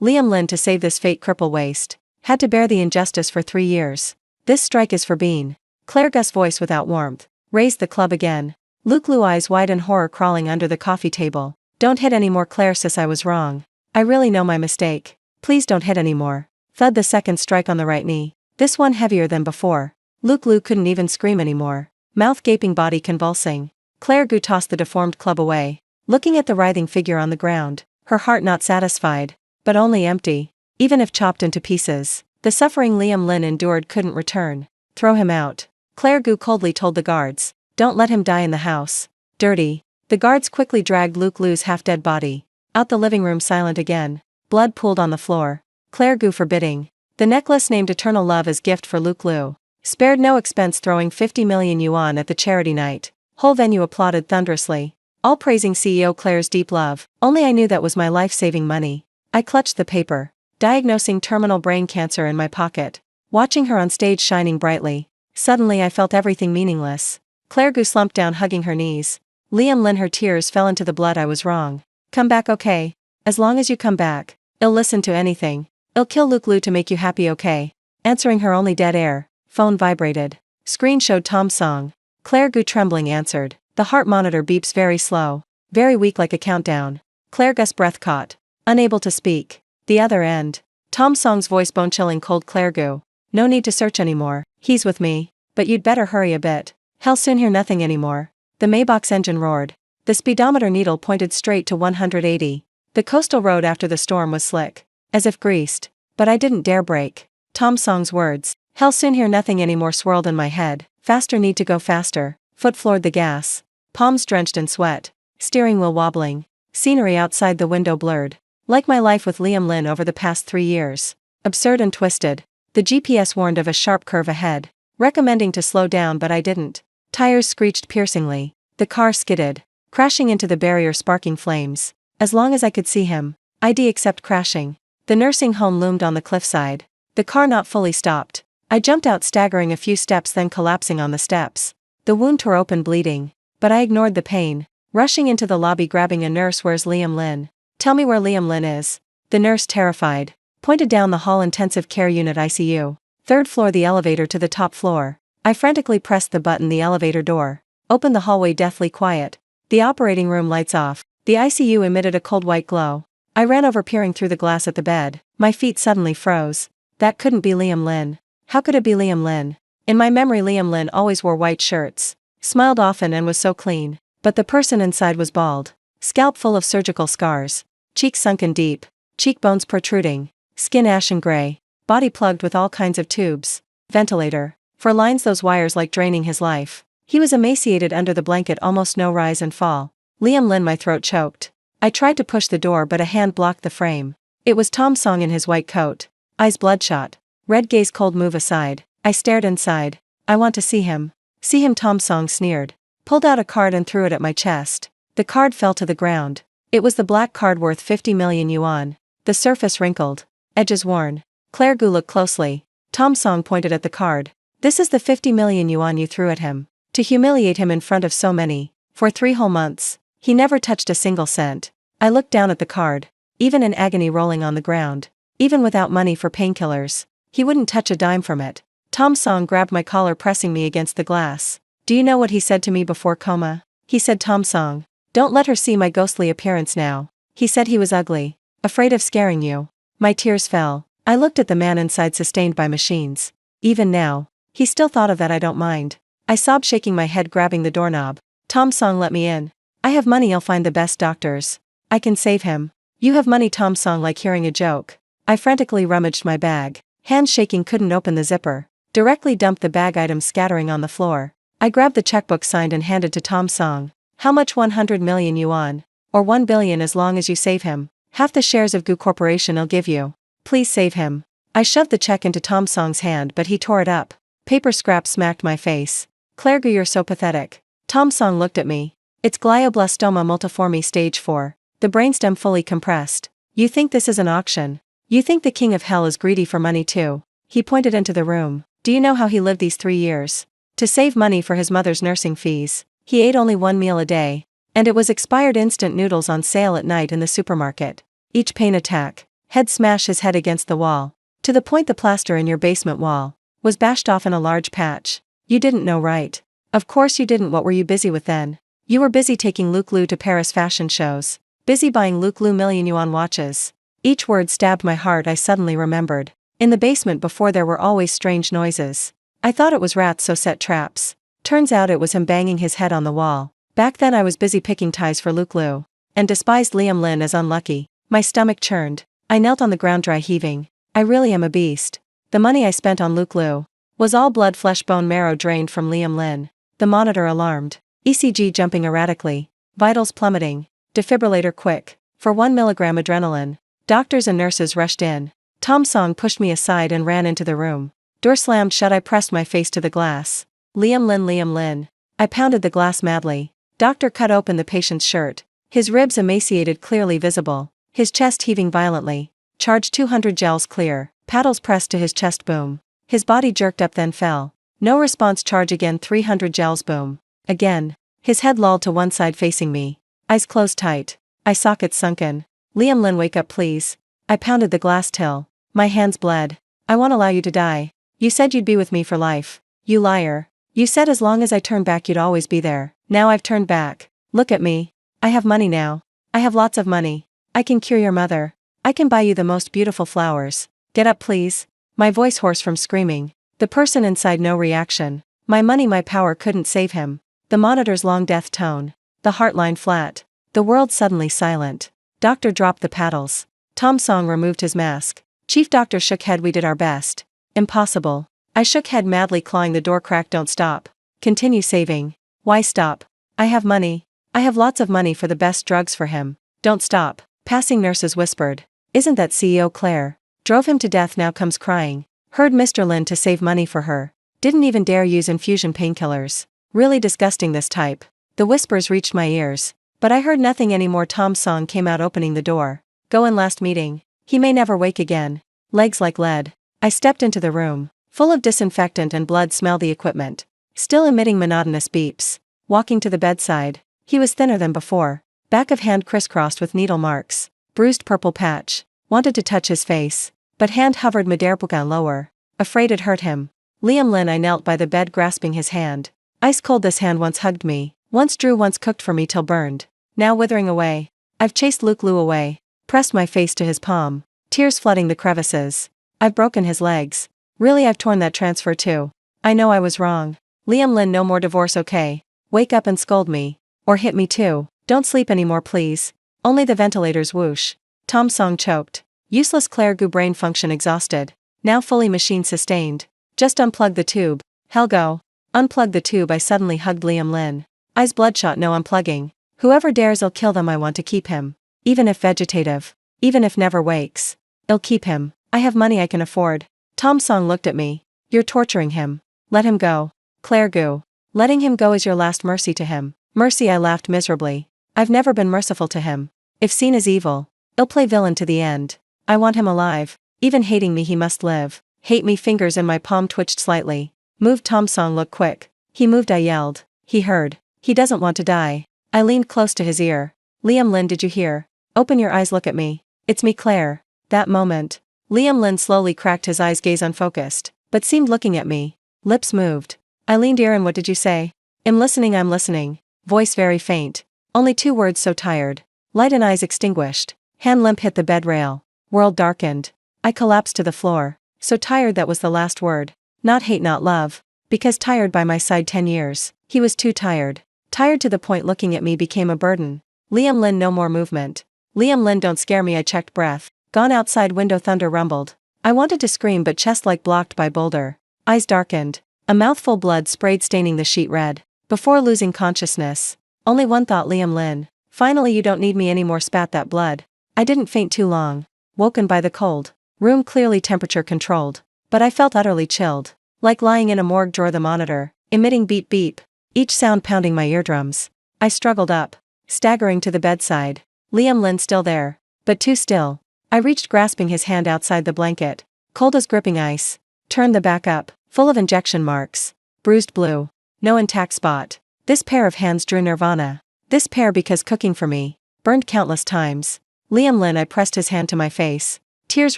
Liam Lin to save this fake cripple waste. Had to bear the injustice for 3 years. This strike is for Bean. Claire Gu's voice without warmth. Raised the club again. Luke Lu eyes wide in horror crawling under the coffee table. Don't hit anymore Claire sis I was wrong. I really know my mistake. Please don't hit anymore. Thud the second strike on the right knee. This one heavier than before. Luke Lu couldn't even scream anymore. Mouth gaping body convulsing. Claire Gu tossed the deformed club away. Looking at the writhing figure on the ground. Her heart not satisfied. But only empty. Even if chopped into pieces. The suffering Liam Lin endured couldn't return. Throw him out. Claire Gu coldly told the guards. Don't let him die in the house. Dirty. The guards quickly dragged Luke Lu's half-dead body. Out the living room silent again. Blood pooled on the floor. Claire Gu forbidding. The necklace named Eternal Love as gift for Luke Lu. Spared no expense throwing 50 million yuan at the charity night. Whole venue applauded thunderously. All praising CEO Claire's deep love. Only I knew that was my life-saving money. I clutched the paper. Diagnosing terminal brain cancer in my pocket. Watching her on stage shining brightly. Suddenly I felt everything meaningless. Claire Gu slumped down hugging her knees. Liam Lin her tears fell into the blood I was wrong. Come back okay? As long as you come back. I'll listen to anything. I'll kill Luke Lu to make you happy okay? Answering her only dead air. Phone vibrated. Screen showed Tom Song. Claire Gu trembling answered. The heart monitor beeps very slow. Very weak like a countdown. Claire Gu's breath caught. Unable to speak. The other end. Tom Song's voice bone-chilling cold Claire Gu. No need to search anymore. He's with me. But you'd better hurry a bit. He'll soon hear nothing anymore. The Maybach's engine roared. The speedometer needle pointed straight to 180. The coastal road after the storm was slick. As if greased. But I didn't dare brake. Tom Song's words. He'll soon hear nothing anymore swirled in my head. Faster need to go faster. Foot floored the gas. Palms drenched in sweat. Steering wheel wobbling. Scenery outside the window blurred. Like my life with Liam Lin over the past 3 years. Absurd and twisted. The GPS warned of a sharp curve ahead. Recommending to slow down but I didn't. Tires screeched piercingly. The car skidded. Crashing into the barrier sparking flames. As long as I could see him. ID except crashing. The nursing home loomed on the cliffside. The car not fully stopped. I jumped out staggering a few steps then collapsing on the steps. The wound tore open bleeding. But I ignored the pain. Rushing into the lobby grabbing a nurse. Where's Liam Lin? Tell me where Liam Lin is. The nurse terrified. Pointed down the hall intensive care unit ICU. 3rd floor the elevator to the top floor. I frantically pressed the button the elevator door. Opened the hallway deathly quiet. The operating room lights off. The ICU emitted a cold white glow. I ran over peering through the glass at the bed. My feet suddenly froze. That couldn't be Liam Lin. How could it be Liam Lin? In my memory Liam Lin always wore white shirts. Smiled often and was so clean. But the person inside was bald. Scalp full of surgical scars. Cheeks sunken deep. Cheekbones protruding. Skin ashen gray. Body plugged with all kinds of tubes. Ventilator. For lines those wires like draining his life. He was emaciated under the blanket almost no rise and fall. Liam Lin my throat choked. I tried to push the door but a hand blocked the frame. It was Tom Song in his white coat. Eyes bloodshot. Red gaze cold move aside. I stared inside. I want to see him. See him Tom Song sneered. Pulled out a card and threw it at my chest. The card fell to the ground. It was the black card worth 50 million yuan. The surface wrinkled. Edges worn. Claire Gu looked closely. Tom Song pointed at the card. This is the 50 million yuan you threw at him. To humiliate him in front of so many. For 3 whole months. He never touched a single cent. I looked down at the card. Even in agony rolling on the ground. Even without money for painkillers. He wouldn't touch a dime from it. Tom Song grabbed my collar pressing me against the glass. Do you know what he said to me before coma? He said Tom Song. Don't let her see my ghostly appearance now. He said he was ugly. Afraid of scaring you. My tears fell. I looked at the man inside sustained by machines. Even now. He still thought of that I don't mind. I sobbed shaking my head grabbing the doorknob. Tom Song let me in. I have money I'll find the best doctors. I can save him. You have money Tom Song like hearing a joke. I frantically rummaged my bag. Hands shaking couldn't open the zipper. Directly dumped the bag items scattering on the floor. I grabbed the checkbook signed and handed to Tom Song. How much 100 million yuan? Or 1 billion as long as you save him. Half the shares of Gu Corporation I'll give you. Please save him. I shoved the check into Tom Song's hand but he tore it up. Paper scraps smacked my face. Claire Gu you're so pathetic. Tom Song looked at me. It's glioblastoma multiforme stage 4. The brainstem fully compressed. You think this is an auction? You think the king of hell is greedy for money too? He pointed into the room. Do you know how he lived these 3 years? To save money for his mother's nursing fees. He ate only one meal a day, and it was expired instant noodles on sale at night in the supermarket. Each pain attack, head smash his head against the wall, to the point the plaster in your basement wall was bashed off in a large patch. You didn't know, right? Of course you didn't. What were you busy with then? You were busy taking Luke Liu to Paris fashion shows, busy buying Luke Liu million yuan watches. Each word stabbed my heart. I suddenly remembered. In the basement before there were always strange noises. I thought it was rats, so set traps. Turns out it was him banging his head on the wall. Back then I was busy picking ties for Luke Liu, and despised Liam Lin as unlucky. My stomach churned. I knelt on the ground, dry heaving. I really am a beast. The money I spent on Luke Liu was all blood, flesh, bone, marrow drained from Liam Lin. The monitor alarmed. ECG jumping erratically. Vitals plummeting. Defibrillator quick. For 1 milligram adrenaline. Doctors and nurses rushed in. Tom Song pushed me aside and ran into the room. Door slammed shut. I pressed my face to the glass. Liam Lin, Liam Lin. I pounded the glass madly. Doctor cut open the patient's shirt. His ribs emaciated, clearly visible. His chest heaving violently. Charge 200 gels clear. Paddles pressed to his chest, boom. His body jerked up, then fell. No response. Charge again, 300 gels, boom. Again. His head lolled to one side facing me. Eyes closed tight. Eye sockets sunken. Liam Lin, wake up please. I pounded the glass till my hands bled. I won't allow you to die. You said you'd be with me for life. You liar. You said as long as I turned back you'd always be there. Now I've turned back. Look at me. I have money now. I have lots of money. I can cure your mother. I can buy you the most beautiful flowers. Get up please. My voice hoarse from screaming. The person inside, no reaction. My money, my power couldn't save him. The monitor's long death tone. The heart line flat. The world suddenly silent. Doctor dropped the paddles. Tom Song removed his mask. Chief Doctor shook head. We did our best. Impossible. I shook head madly, clawing the door crack. Don't stop. Continue saving. Why stop? I have money. I have lots of money for the best drugs for him. Don't stop. Passing nurses whispered. Isn't that CEO Claire? Drove him to death, now comes crying. Heard Mr. Lin to save money for her. Didn't even dare use infusion painkillers. Really disgusting, this type. The whispers reached my ears. But I heard nothing anymore. Tom Song came out, opening the door. Go in, last meeting. He may never wake again. Legs like lead. I stepped into the room. Full of disinfectant and blood smell. The equipment still emitting monotonous beeps. Walking to the bedside. He was thinner than before. Back of hand crisscrossed with needle marks. Bruised purple patch. Wanted to touch his face, but hand hovered Maderpuka lower. Afraid it hurt him. Liam Lin. I knelt by the bed, grasping his hand. Ice cold. This hand once hugged me. Once drew, once cooked for me till burned. Now withering away. I've chased Luke Liu away. Pressed my face to his palm. Tears flooding the crevices. I've broken his legs. Really, I've torn that transfer too. I know I was wrong. Liam Lin, no more divorce, okay? Wake up and scold me. Or hit me too. Don't sleep anymore please. Only the ventilators, whoosh. Tom Song choked. Useless. Claire Gu, brain function exhausted. Now fully machine sustained. Just unplug the tube. Hell go. Unplug the tube. I suddenly hugged Liam Lin. Eyes bloodshot. No unplugging. Whoever dares, I'll kill them. I want to keep him. Even if vegetative. Even if never wakes. I'll keep him. I have money I can afford. Tom Song looked at me. You're torturing him. Let him go. Claire Gu. Letting him go is your last mercy to him. Mercy? I laughed miserably. I've never been merciful to him. If seen as evil, I'll play villain to the end. I want him alive. Even hating me, he must live. Hate me. Fingers in my palm twitched slightly. Moved. Tom Song, look quick. He moved. I yelled. He heard. He doesn't want to die. I leaned close to his ear. Liam Lin, did you hear? Open your eyes, look at me. It's me, Claire. That moment. Liam Lin slowly cracked his eyes, gaze unfocused, but seemed looking at me. Lips moved. I leaned ear in. What did you say? I'm listening, I'm listening. Voice very faint. Only 2 words, so tired. Light and eyes extinguished. Hand limp hit the bed rail. World darkened. I collapsed to the floor. So tired, that was the last word. Not hate, not love. Because tired by my side 10 years. He was too tired. Tired to the point looking at me became a burden. Liam Lin, no more movement. Liam Lin, don't scare me. I checked breath. Gone. Outside window. Thunder rumbled. I wanted to scream, but chest like blocked by boulder. Eyes darkened. A mouthful blood sprayed, staining the sheet red. Before losing consciousness. Only one thought. Liam Lin. Finally, you don't need me anymore. Spat that blood. I didn't faint too long. Woken by the cold. Room clearly temperature controlled. But I felt utterly chilled. Like lying in a morgue drawer. The monitor emitting beep beep. Each sound pounding my eardrums. I struggled up. Staggering to the bedside. Liam Lin still there. But too still. I reached, grasping his hand outside the blanket. Cold as gripping ice. Turned the back up. Full of injection marks. Bruised blue. No intact spot. This pair of hands drew nirvana. This pair because cooking for me. Burned countless times. Liam Lin, I pressed his hand to my face. Tears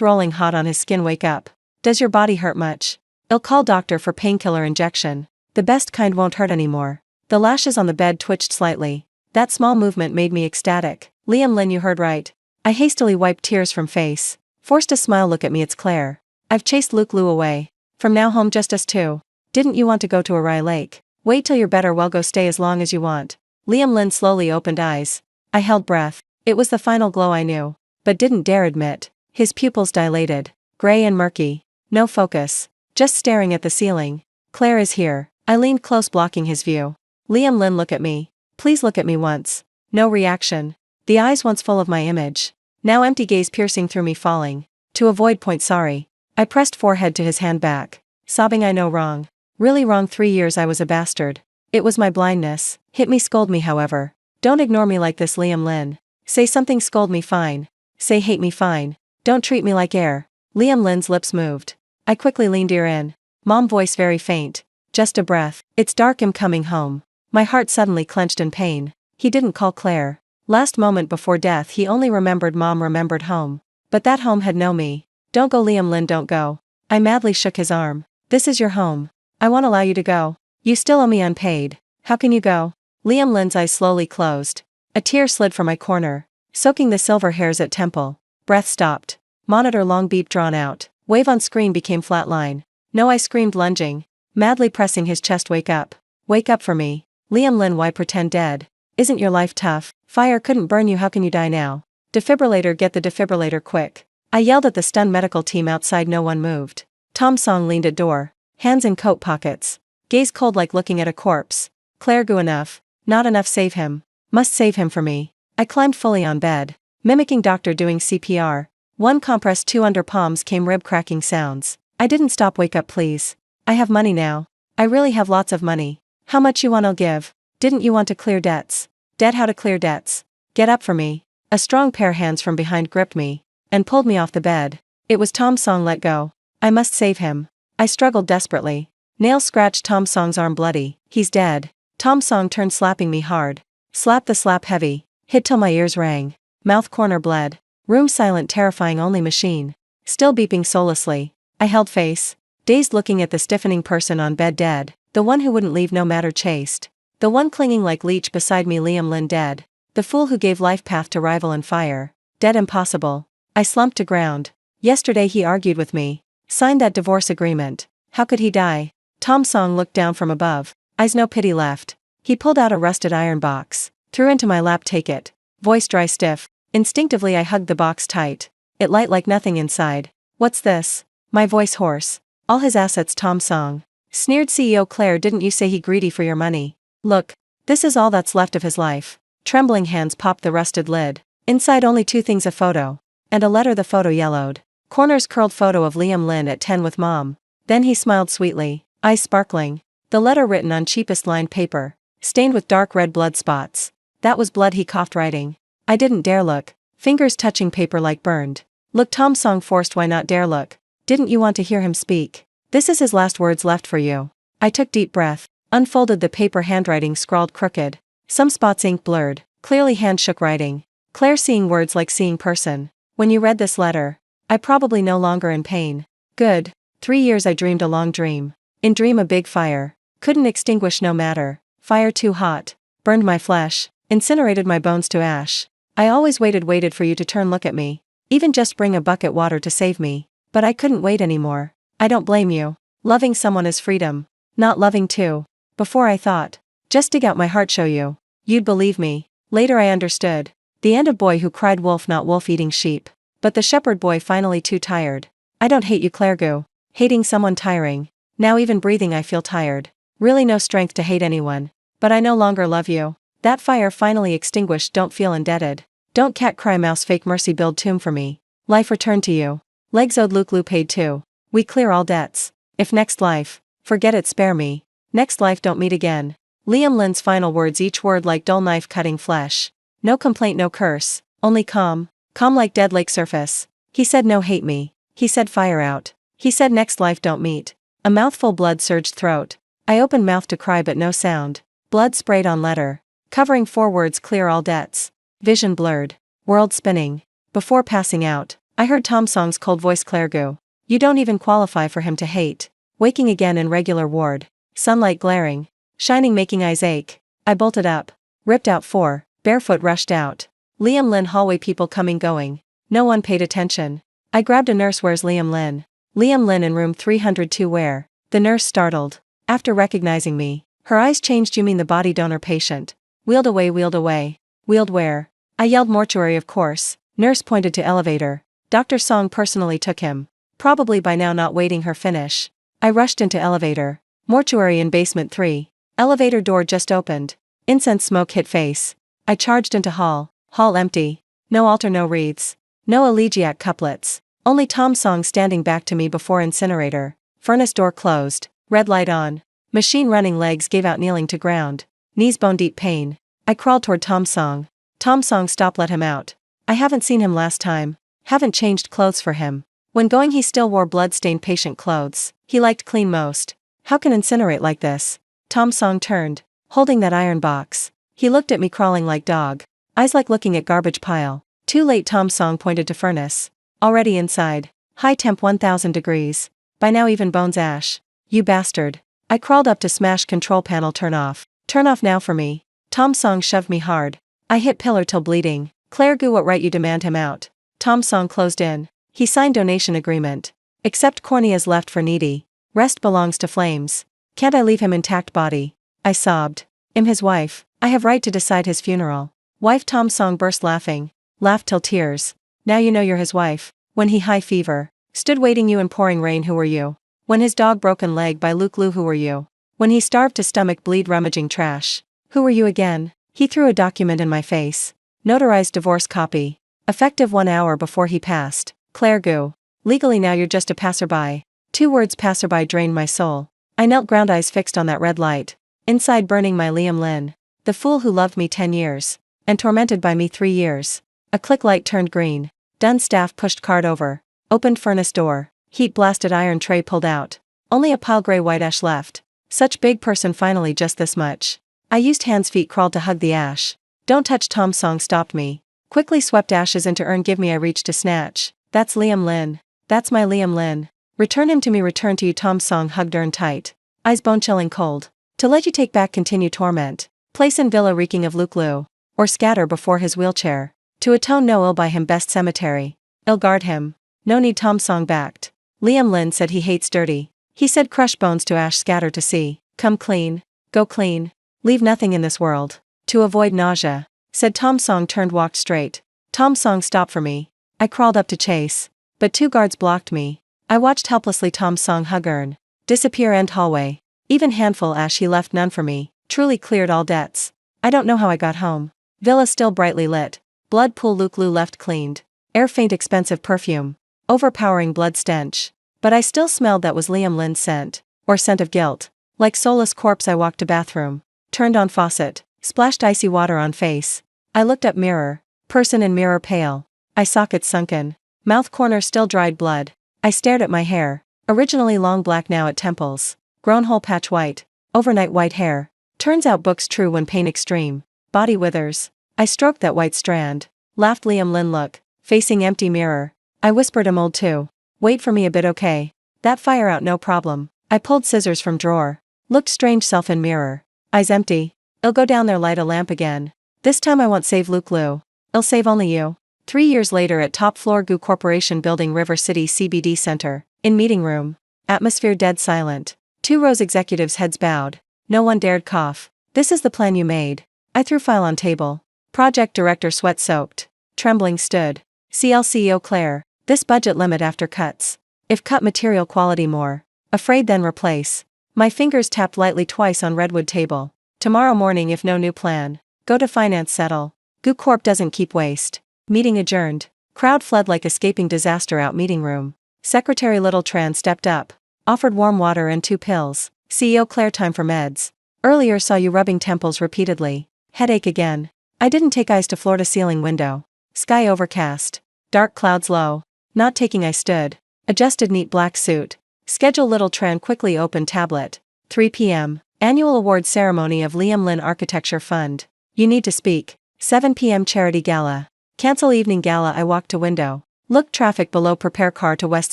rolling hot on his skin. Wake up. Does your body hurt much? I'll call doctor for painkiller injection. The best kind won't hurt anymore. The lashes on the bed twitched slightly. That small movement made me ecstatic. Liam Lin, you heard right. I hastily wiped tears from face. Forced a smile. Look at me, it's Claire. I've chased Luke Liu away. From now home just us two. Didn't you want to go to Arai Lake? Wait till you're better, well go stay as long as you want. Liam Lin slowly opened eyes. I held breath. It was the final glow I knew, but didn't dare admit. His pupils dilated. Gray and murky. No focus. Just staring at the ceiling. Claire is here. I leaned close, blocking his view. Liam Lin, look at me. Please look at me once. No reaction. The eyes once full of my image. Now empty, gaze piercing through me, falling. To avoid point, sorry. I pressed forehead to his hand back. Sobbing, I know wrong. Really wrong. 3 years I was a bastard. It was my blindness. Hit me, scold me, however. Don't ignore me like this, Liam Lin. Say something, scold me, fine. Say hate me, fine. Don't treat me like air. Liam Lin's lips moved. I quickly leaned ear in. Mom voice very faint. Just a breath. It's dark, I'm coming home. My heart suddenly clenched in pain. He didn't call Claire. Last moment before death he only remembered mom, remembered home. But that home had no me. Don't go, Liam Lin, don't go. I madly shook his arm. This is your home. I won't allow you to go. You still owe me unpaid. How can you go? Liam Lin's eyes slowly closed. A tear slid from my corner, soaking the silver hairs at temple. Breath stopped. Monitor long beep drawn out. Wave on screen became flat line. No, I screamed, lunging. Madly pressing his chest. Wake up. Wake up for me. Liam Lin, why pretend dead? Isn't your life tough? Fire couldn't burn you, how can you die now? Defibrillator, get the defibrillator quick. I yelled at the stunned medical team outside. No one moved. Tom Song leaned at door, hands in coat pockets. Gaze cold like looking at a corpse. Claire, go enough. Not enough, save him. Must save him for me. I climbed fully on bed, mimicking doctor doing CPR. One compress, two under palms came rib cracking sounds. I didn't stop. Wake up please. I have money now. I really have lots of money. How much you want, I'll give. Didn't you want to clear debts? Debt, how to clear debts. Get up for me. A strong pair of hands from behind gripped me and pulled me off the bed. It was Tom Song. Let go. I must save him. I struggled desperately. Nails scratched Tom Song's arm, bloody. He's dead. Tom Song turned, slapping me hard. Slap the slap heavy. Hit till my ears rang. Mouth corner bled. Room silent, terrifying, only machine still beeping soullessly. I held face, dazed, looking at the stiffening person on bed, dead. The one who wouldn't leave no matter chased. The one clinging like leech beside me, Liam Lin, dead. The fool who gave life path to rival and fire. Dead, impossible. I slumped to ground. Yesterday he argued with me. Signed that divorce agreement. How could he die? Tom Song looked down from above. Eyes no pity left. He pulled out a rusted iron box. Threw into my lap. Take it. Voice dry, stiff. Instinctively I hugged the box tight. It light like nothing inside. What's this? My voice hoarse. All his assets, Tom Song. Sneered CEO. Claire, didn't you say he greedy for your money? Look. This is all that's left of his life. Trembling hands popped the rusted lid. Inside only two things, a photo. And a letter. The photo yellowed. Corners curled. Photo of Liam Lin at 10 with mom. Then he smiled sweetly, eyes sparkling. The letter written on cheapest lined paper, stained with dark red blood spots. That was blood, he coughed, writing. I didn't dare look. Fingers touching paper like burned. Look, Tom Song forced. Why not dare look? Didn't you want to hear him speak? This is his last words left for you. I took deep breath, unfolded the paper, handwriting scrawled crooked. Some spots ink blurred, clearly hand shook writing. Claire, seeing words like seeing person. When you read this letter, I probably no longer in pain. Good. 3 years I dreamed a long dream. In dream a big fire. Couldn't extinguish no matter. Fire too hot. Burned my flesh. Incinerated my bones to ash. I always waited for you to turn, look at me. Even just bring a bucket water to save me. But I couldn't wait anymore. I don't blame you. Loving someone is freedom. Not loving too. Before I thought. Just dig out my heart, show you. You'd believe me. Later I understood. The end of boy who cried wolf, not wolf eating sheep. But the shepherd boy finally too tired. I don't hate you, Claire Gu. Hating someone tiring. Now even breathing I feel tired. Really no strength to hate anyone. But I no longer love you. That fire finally extinguished, don't feel indebted. Don't cat cry mouse fake mercy, build tomb for me. Life returned to you. Legs owed, Luke Liu paid too. We clear all debts. If next life, forget it, spare me. Next life don't meet again. Liam Lin's final words, each word like dull knife cutting flesh. No complaint, no curse, only calm. Calm like dead lake surface. He said no hate me. He said fire out. He said next life don't meet. A mouthful blood surged throat. I opened mouth to cry but no sound. Blood sprayed on letter. Covering 4 words clear all debts. Vision blurred. World spinning. Before passing out, I heard Tom Song's cold voice clergou. You don't even qualify for him to hate. Waking again in regular ward. Sunlight glaring. Shining making eyes ache. I bolted up. Ripped out 4. Barefoot rushed out. Liam Lin hallway people coming going. No one paid attention. I grabbed a nurse. Where's Liam Lin? Liam Lin in room 302 where? The nurse startled. After recognizing me, her eyes changed. You mean the body donor patient? Wheeled away, wheeled away. Wheeled where? I yelled mortuary of course. Nurse pointed to elevator. Dr. Song personally took him. Probably by now not waiting her finish. I rushed into elevator. Mortuary in basement 3. Elevator door just opened. Incense smoke hit face. I charged into hall. Hall empty. No altar, no wreaths. No elegiac couplets. Only Tom Song standing back to me before incinerator. Furnace door closed. Red light on. Machine running. Legs gave out kneeling to ground. Knees bone deep pain. I crawled toward Tom Song. Tom Song stop, let him out. I haven't seen him last time. Haven't changed clothes for him. When going he still wore blood-stained patient clothes. He liked clean most. How can incinerate like this? Tom Song turned, holding that iron box. He looked at me crawling like dog. Eyes like looking at garbage pile. Too late. Tom Song pointed to furnace. Already inside. High temp 1000 degrees. By now even bones ash. You bastard. I crawled up to smash control panel. Turn off. Turn off now for me. Tom Song shoved me hard. I hit pillar till bleeding. Clergou, what right you demand him out? Tom Song closed in. He signed donation agreement. Except corneas left for needy. Rest belongs to flames. Can't I leave him intact body? I sobbed. I'm his wife. I have right to decide his funeral. Wife. Tom Song burst laughing. Laughed till tears. Now you know you're his wife. When he high fever. Stood waiting you in pouring rain. Who were you? When his dog broken leg by Luke Liu. Who were you? When he starved to stomach bleed rummaging trash. Who were you again? He threw a document in my face. Notarized divorce copy. Effective 1 hour before he passed. Clergou. Legally now you're just a passerby. 2 words passerby drained my soul. I knelt ground, eyes fixed on that red light. Inside burning my Liam Lin. The fool who loved me 10 years. And tormented by me 3 years. A click light turned green. Done staff pushed card over. Opened furnace door. Heat blasted iron tray pulled out. Only a pile gray white ash left. Such big person finally just this much. I used hands, feet crawled to hug the ash. Don't touch. Tom Song stopped me. Quickly swept ashes into urn. Give me. I reached to snatch. That's Liam Lin. That's my Liam Lin. Return him to me. Return to you. Tom Song hugged urn tight. Eyes bone chilling cold. To let you take back. Continue torment. Place in villa reeking of Luke Liu. Or scatter before his wheelchair. To atone no ill by him. Best cemetery. Ill guard him. No need. Tom Song backed. Liam Lin said he hates dirty. He said crush bones to ash, scatter to sea. Come clean. Go clean. Leave nothing in this world. To avoid nausea. Said Tom Song. Turned, walked straight. Tom Song stopped for me. I crawled up to chase. But 2 guards blocked me. I watched helplessly Tom Song hug urn. Disappear end hallway. Even handful ash he left none for me. Truly cleared all debts. I don't know how I got home. Villa still brightly lit. Blood pool Luke Liu left cleaned. Air faint expensive perfume. Overpowering blood stench. But I still smelled that was Liam Lin's scent. Or scent of guilt. Like soulless corpse I walked to bathroom. Turned on faucet. Splashed icy water on face. I looked up mirror. Person in mirror pale. Eye socket sunken. Mouth corner still dried blood. I stared at my hair. Originally long black now at temples. Grown hole patch white. Overnight white hair. Turns out books true when pain extreme. Body withers. I stroked that white strand. Laughed Liam Lin look. Facing empty mirror. I whispered I'm old too. Wait for me a bit okay. That fire out no problem. I pulled scissors from drawer. Looked strange self in mirror. Eyes empty. I'll go down there light a lamp again. This time I won't save Luke Liu. I'll save only you. 3 years later at top floor GU Corporation building River City CBD Center. In meeting room. Atmosphere dead silent. 2 rows executives heads bowed. No one dared cough. This is the plan you made. I threw file on table. Project director sweat soaked. Trembling stood. CL CEO Claire. This budget limit after cuts. If cut material quality more. Afraid then replace. My fingers tapped lightly twice on redwood table. Tomorrow morning if no new plan. Go to finance settle. GU Corp doesn't keep waste. Meeting adjourned. Crowd fled like escaping disaster out meeting room. Secretary Little Tran stepped up. Offered warm water and 2 pills. CEO Claire time for meds. Earlier saw you rubbing temples repeatedly. Headache again. I didn't take eyes to floor to ceiling window. Sky overcast. Dark clouds low. Not taking I stood. Adjusted neat black suit. Schedule Little Tran quickly opened tablet. 3 p.m. Annual award ceremony of Liam Lynn Architecture Fund. You need to speak. 7 p.m. charity gala. Cancel evening gala. I walk to window. Look traffic below. Prepare car to West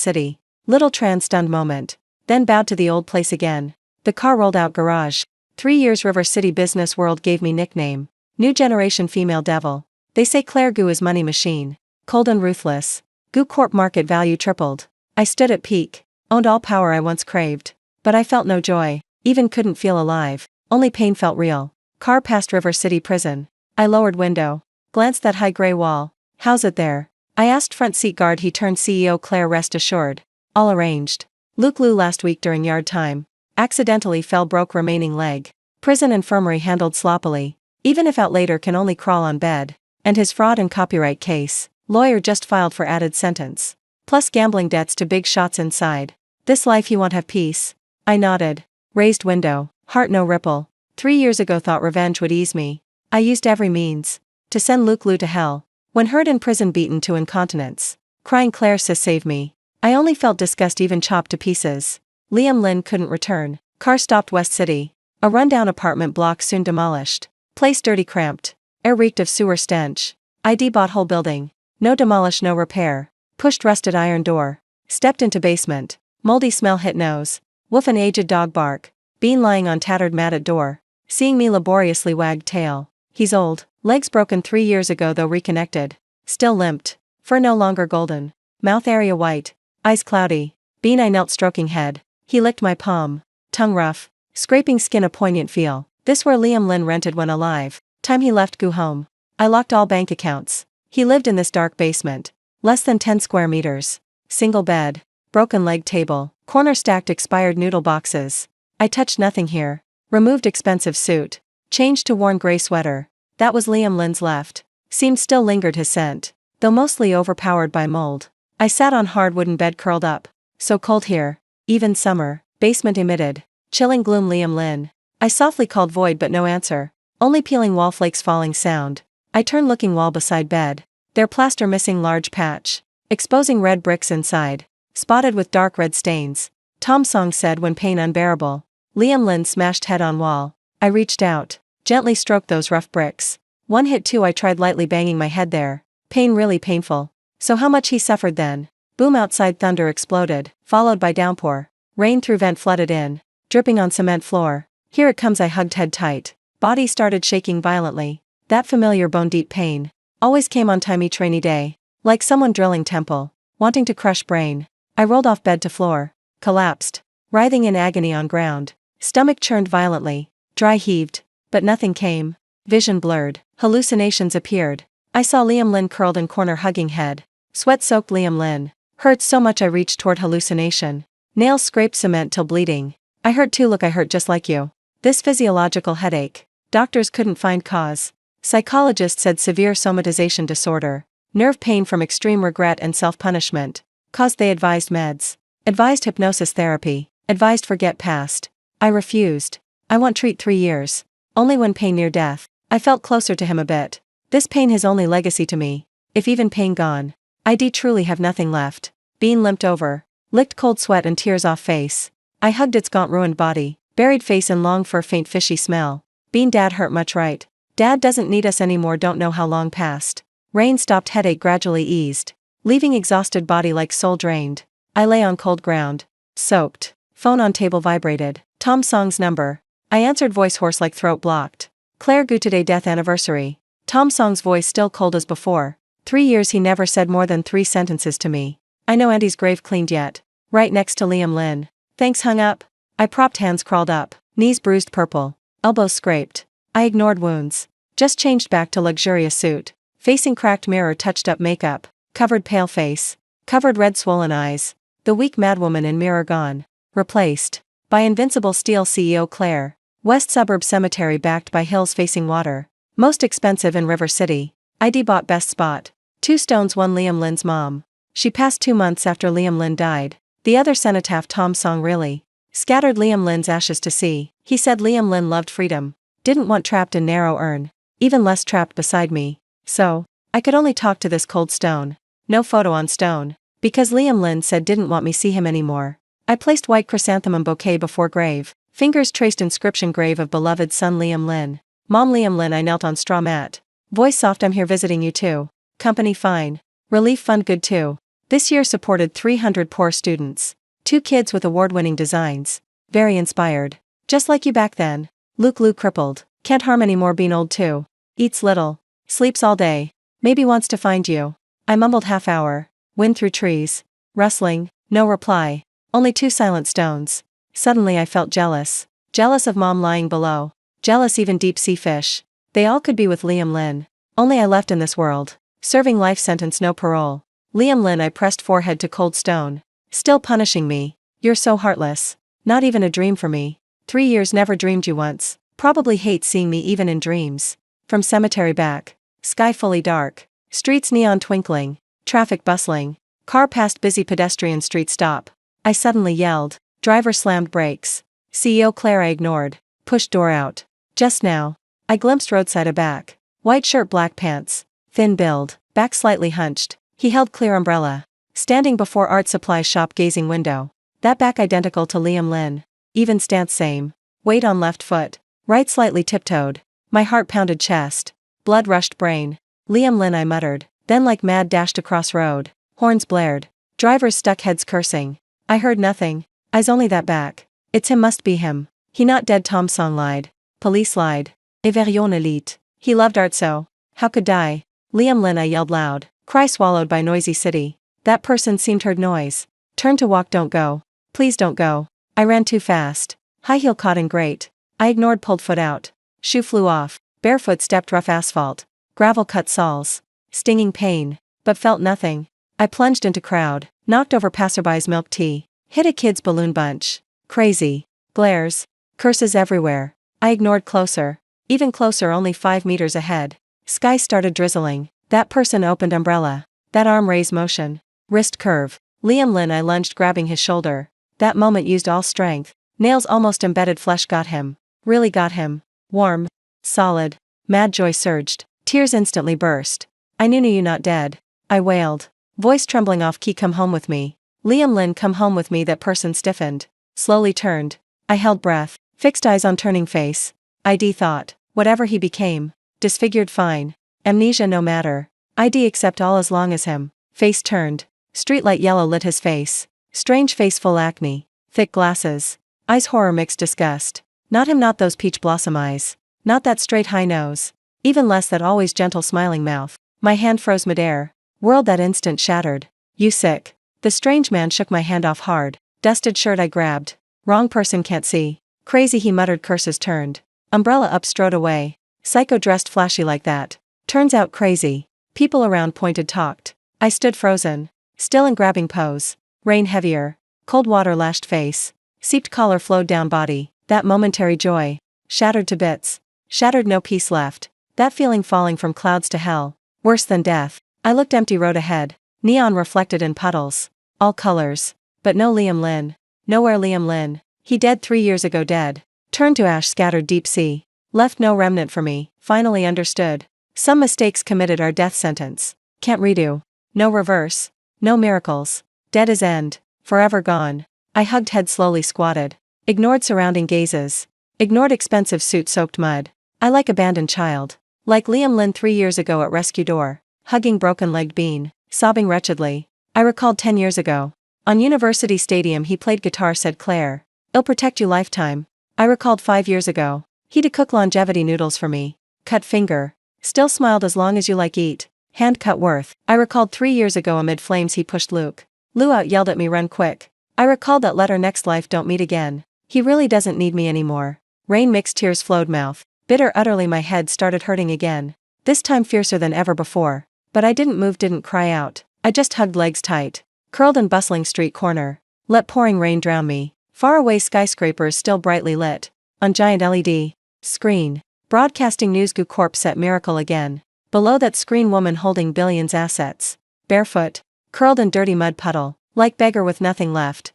City. Little trans stunned moment. Then bowed to the old place again. The car rolled out garage. 3 years River City business world gave me nickname. New generation female devil. They say Claire Goo is money machine. Cold and ruthless. Goo Corp market value tripled. I stood at peak. Owned all power I once craved. But I felt no joy. Even couldn't feel alive. Only pain felt real. Car past River City prison. I lowered window. Glanced that high gray wall. How's it there? I asked front seat guard. He turned CEO. Claire, rest assured. All arranged. Luke Lou last week during yard time. Accidentally fell, broke remaining leg. Prison infirmary handled sloppily. Even if out later can only crawl on bed. And his fraud and copyright case. Lawyer just filed for added sentence. Plus gambling debts to big shots inside. This life you won't have peace. I nodded. Raised window. Heart no ripple. 3 years ago thought revenge would ease me. I used every means. To send Luke Lou to hell. When heard in prison beaten to incontinence. Crying Claire sis save me. I only felt disgust even chopped to pieces. Liam Lynn couldn't return. Car stopped West City. A rundown apartment block soon demolished. Place dirty cramped. Air reeked of sewer stench. ID bought whole building. No demolish no repair. Pushed rusted iron door. Stepped into basement. Moldy smell hit nose. Woof an aged dog bark. Bean lying on tattered mat at door. Seeing me laboriously wagged tail. He's old. Legs broken 3 years ago though reconnected. Still limped. Fur no longer golden. Mouth area white. Eyes cloudy. Bean I knelt stroking head. He licked my palm. Tongue rough. Scraping skin a poignant feel. This where Liam Lynn rented when alive. Time he left Goo home. I locked all bank accounts. He lived in this dark basement. Less than 10 square meters. Single bed. Broken leg table. Corner stacked expired noodle boxes. I touched nothing here. Removed expensive suit. Changed to worn gray sweater. That was Liam Lynn's left. Seemed still lingered his scent. Though mostly overpowered by mold. I sat on hard wooden bed curled up. So cold here. Even summer. Basement emitted. Chilling gloom. Liam Lynn. I softly called void but no answer. Only peeling wall flakes falling sound. I turn looking wall beside bed. Their plaster missing large patch. Exposing red bricks inside. Spotted with dark red stains. Tom Song said when pain unbearable. Liam Lynn smashed head on wall. I reached out. Gently stroked those rough bricks. One hit too. I tried lightly banging my head there. Pain really painful. So how much he suffered then. Boom outside thunder exploded. Followed by downpour. Rain through vent flooded in. Dripping on cement floor. Here it comes. I hugged head tight. Body started shaking violently. That familiar bone deep pain. Always came on time each rainy day. Like someone drilling temple. Wanting to crush brain. I rolled off bed to floor. Collapsed. Writhing in agony on ground. Stomach churned violently. Dry heaved. But nothing came. Vision blurred. Hallucinations appeared. I saw Liam Lynn curled in corner hugging head. Sweat-soaked Liam Lynn. Hurt so much I reached toward hallucination. Nails scraped cement till bleeding. I hurt too. Look, I hurt just like you. This physiological headache. Doctors couldn't find cause. Psychologist said severe somatization disorder. Nerve pain from extreme regret and self-punishment. Cause they advised meds. Advised hypnosis therapy. Advised forget past. I refused. I want treat 3 years. Only when pain near death. I felt closer to him a bit. This pain his only legacy to me. If even pain gone. I truly have nothing left. Bean limped over. Licked cold sweat and tears off face. I hugged its gaunt ruined body. Buried face in long fur faint fishy smell. Bean dad hurt much right. Dad doesn't need us anymore. Don't know how long passed. Rain stopped headache gradually eased. Leaving exhausted body like soul drained. I lay on cold ground. Soaked. Phone on table vibrated. Tom Song's number. I answered voice hoarse like throat blocked. Claire Goo today death anniversary. Tom Song's voice still cold as before. 3 years he never said more than 3 sentences to me. I know Andy's grave cleaned yet. Right next to Liam Lynn. Thanks hung up. I propped hands crawled up. Knees bruised purple. Elbows scraped. I ignored wounds. Just changed back to luxurious suit. Facing cracked mirror touched up makeup. Covered pale face. Covered red swollen eyes. The weak madwoman in mirror gone. Replaced. By invincible steel CEO Claire. West Suburb Cemetery backed by hills facing water. Most expensive in River City. ID bought best spot. 2 stones 1 Liam Lynn's mom. She passed 2 months after Liam Lynn died. The other cenotaph Tom Song really. Scattered Liam Lynn's ashes to sea. He said Liam Lynn loved freedom. Didn't want trapped in narrow urn. Even less trapped beside me. So, I could only talk to this cold stone. No photo on stone. Because Liam Lynn said didn't want me see him anymore. I placed white chrysanthemum bouquet before grave. Fingers traced inscription grave of beloved son Liam Lin. Mom Liam Lin. I knelt on straw mat. Voice soft, I'm here visiting you too. Company fine. Relief fund good too. This year supported 300 poor students. 2 kids with award-winning designs. Very inspired. Just like you back then. Luke Lou crippled. Can't harm anymore being old too. Eats little. Sleeps all day. Maybe wants to find you. I mumbled half hour. Wind through trees. Rustling. No reply. Only 2 silent stones. Suddenly I felt jealous. Jealous of mom lying below. Jealous even deep sea fish. They all could be with Liam Lin. Only I left in this world. Serving life sentence, no parole. Liam Lin. I pressed forehead to cold stone. Still punishing me. You're so heartless. Not even a dream for me. 3 years never dreamed you once. Probably hate seeing me even in dreams. From cemetery back. Sky fully dark. Streets neon twinkling. Traffic bustling. Car past busy pedestrian street stop. I suddenly yelled. Driver slammed brakes. CEO Claire I ignored. Pushed door out. Just now. I glimpsed roadside a back. White shirt, black pants. Thin build. Back slightly hunched. He held clear umbrella. Standing before art supply shop gazing window. That back identical to Liam Lin. Even stance same. Weight on left foot. Right slightly tiptoed. My heart pounded chest. Blood rushed brain. Liam Lin I muttered. Then like mad dashed across road. Horns blared. Drivers stuck heads cursing. I heard nothing. Eyes only that back. It's him, must be him. He not dead, Tom song lied. Police lied. Everion elite. He loved art so. How could die? Liam Lin I yelled loud. Cry swallowed by noisy city. That person seemed heard noise. Turn to walk, don't go. Please don't go. I ran too fast. High heel caught in grate. I ignored, pulled foot out. Shoe flew off. Barefoot stepped rough asphalt. Gravel cut soles. Stinging pain. But felt nothing. I plunged into crowd. Knocked over passerby's milk tea. Hit a kid's balloon bunch. Crazy. Glares. Curses everywhere. I ignored closer. Even closer, only 5 meters ahead. Sky started drizzling. That person opened umbrella. That arm raised motion. Wrist curve. Liam Lin. I lunged, grabbing his shoulder. That moment used all strength. Nails almost embedded flesh got him. Really got him. Warm. Solid. Mad joy surged. Tears instantly burst. I knew you not dead. I wailed. Voice trembling off key, come home with me. Liam Lin, come home with me. That person stiffened. Slowly turned. I held breath. Fixed eyes on turning face. ID thought. Whatever he became. Disfigured fine. Amnesia no matter. ID accept all as long as him. Face turned. Streetlight yellow lit his face. Strange face, full acne. Thick glasses. Eyes horror mixed disgust. Not him, not those peach blossom eyes. Not that straight high nose. Even less that always gentle smiling mouth. My hand froze midair. World that instant shattered. You sick. The strange man shook my hand off hard. Dusted shirt I grabbed. Wrong person, can't see. Crazy, he muttered, curses turned. Umbrella up, strode away. Psycho dressed flashy like that. Turns out crazy. People around pointed, talked. I stood frozen. Still in grabbing pose. Rain heavier. Cold water lashed face. Seeped collar flowed down body. That momentary joy. Shattered to bits. Shattered, no peace left. That feeling falling from clouds to hell. Worse than death. I looked, empty road ahead. Neon reflected in puddles. All colors. But no Liam Lin. Nowhere Liam Lin. He dead 3 years ago, dead. Turned to ash, scattered deep sea. Left no remnant for me. Finally understood. Some mistakes committed are death sentence. Can't redo. No reverse. No miracles. Dead as end. Forever gone. I hugged head, slowly squatted. Ignored surrounding gazes. Ignored expensive suit soaked mud. I like abandoned child. Like Liam Lin 3 years ago at rescue door. Hugging broken-legged bean. Sobbing wretchedly. I recalled 10 years ago. On University Stadium he played guitar, said Claire. It'll protect you lifetime. I recalled 5 years ago. He'd cook longevity noodles for me. Cut finger. Still smiled, as long as you like eat. Hand cut worth. I recalled 3 years ago amid flames he pushed Luke. Lou out, yelled at me, run quick. I recalled that letter, next life don't meet again. He really doesn't need me anymore. Rain mixed tears flowed mouth. Bitter utterly, my head started hurting again. This time fiercer than ever before. But I didn't move, didn't cry out. I just hugged legs tight. Curled in bustling street corner. Let pouring rain drown me. Far away skyscrapers still brightly lit. On giant LED screen. Broadcasting News Goo Corp set miracle again. Below that screen, woman holding billions assets. Barefoot. Curled in dirty mud puddle. Like beggar with nothing left.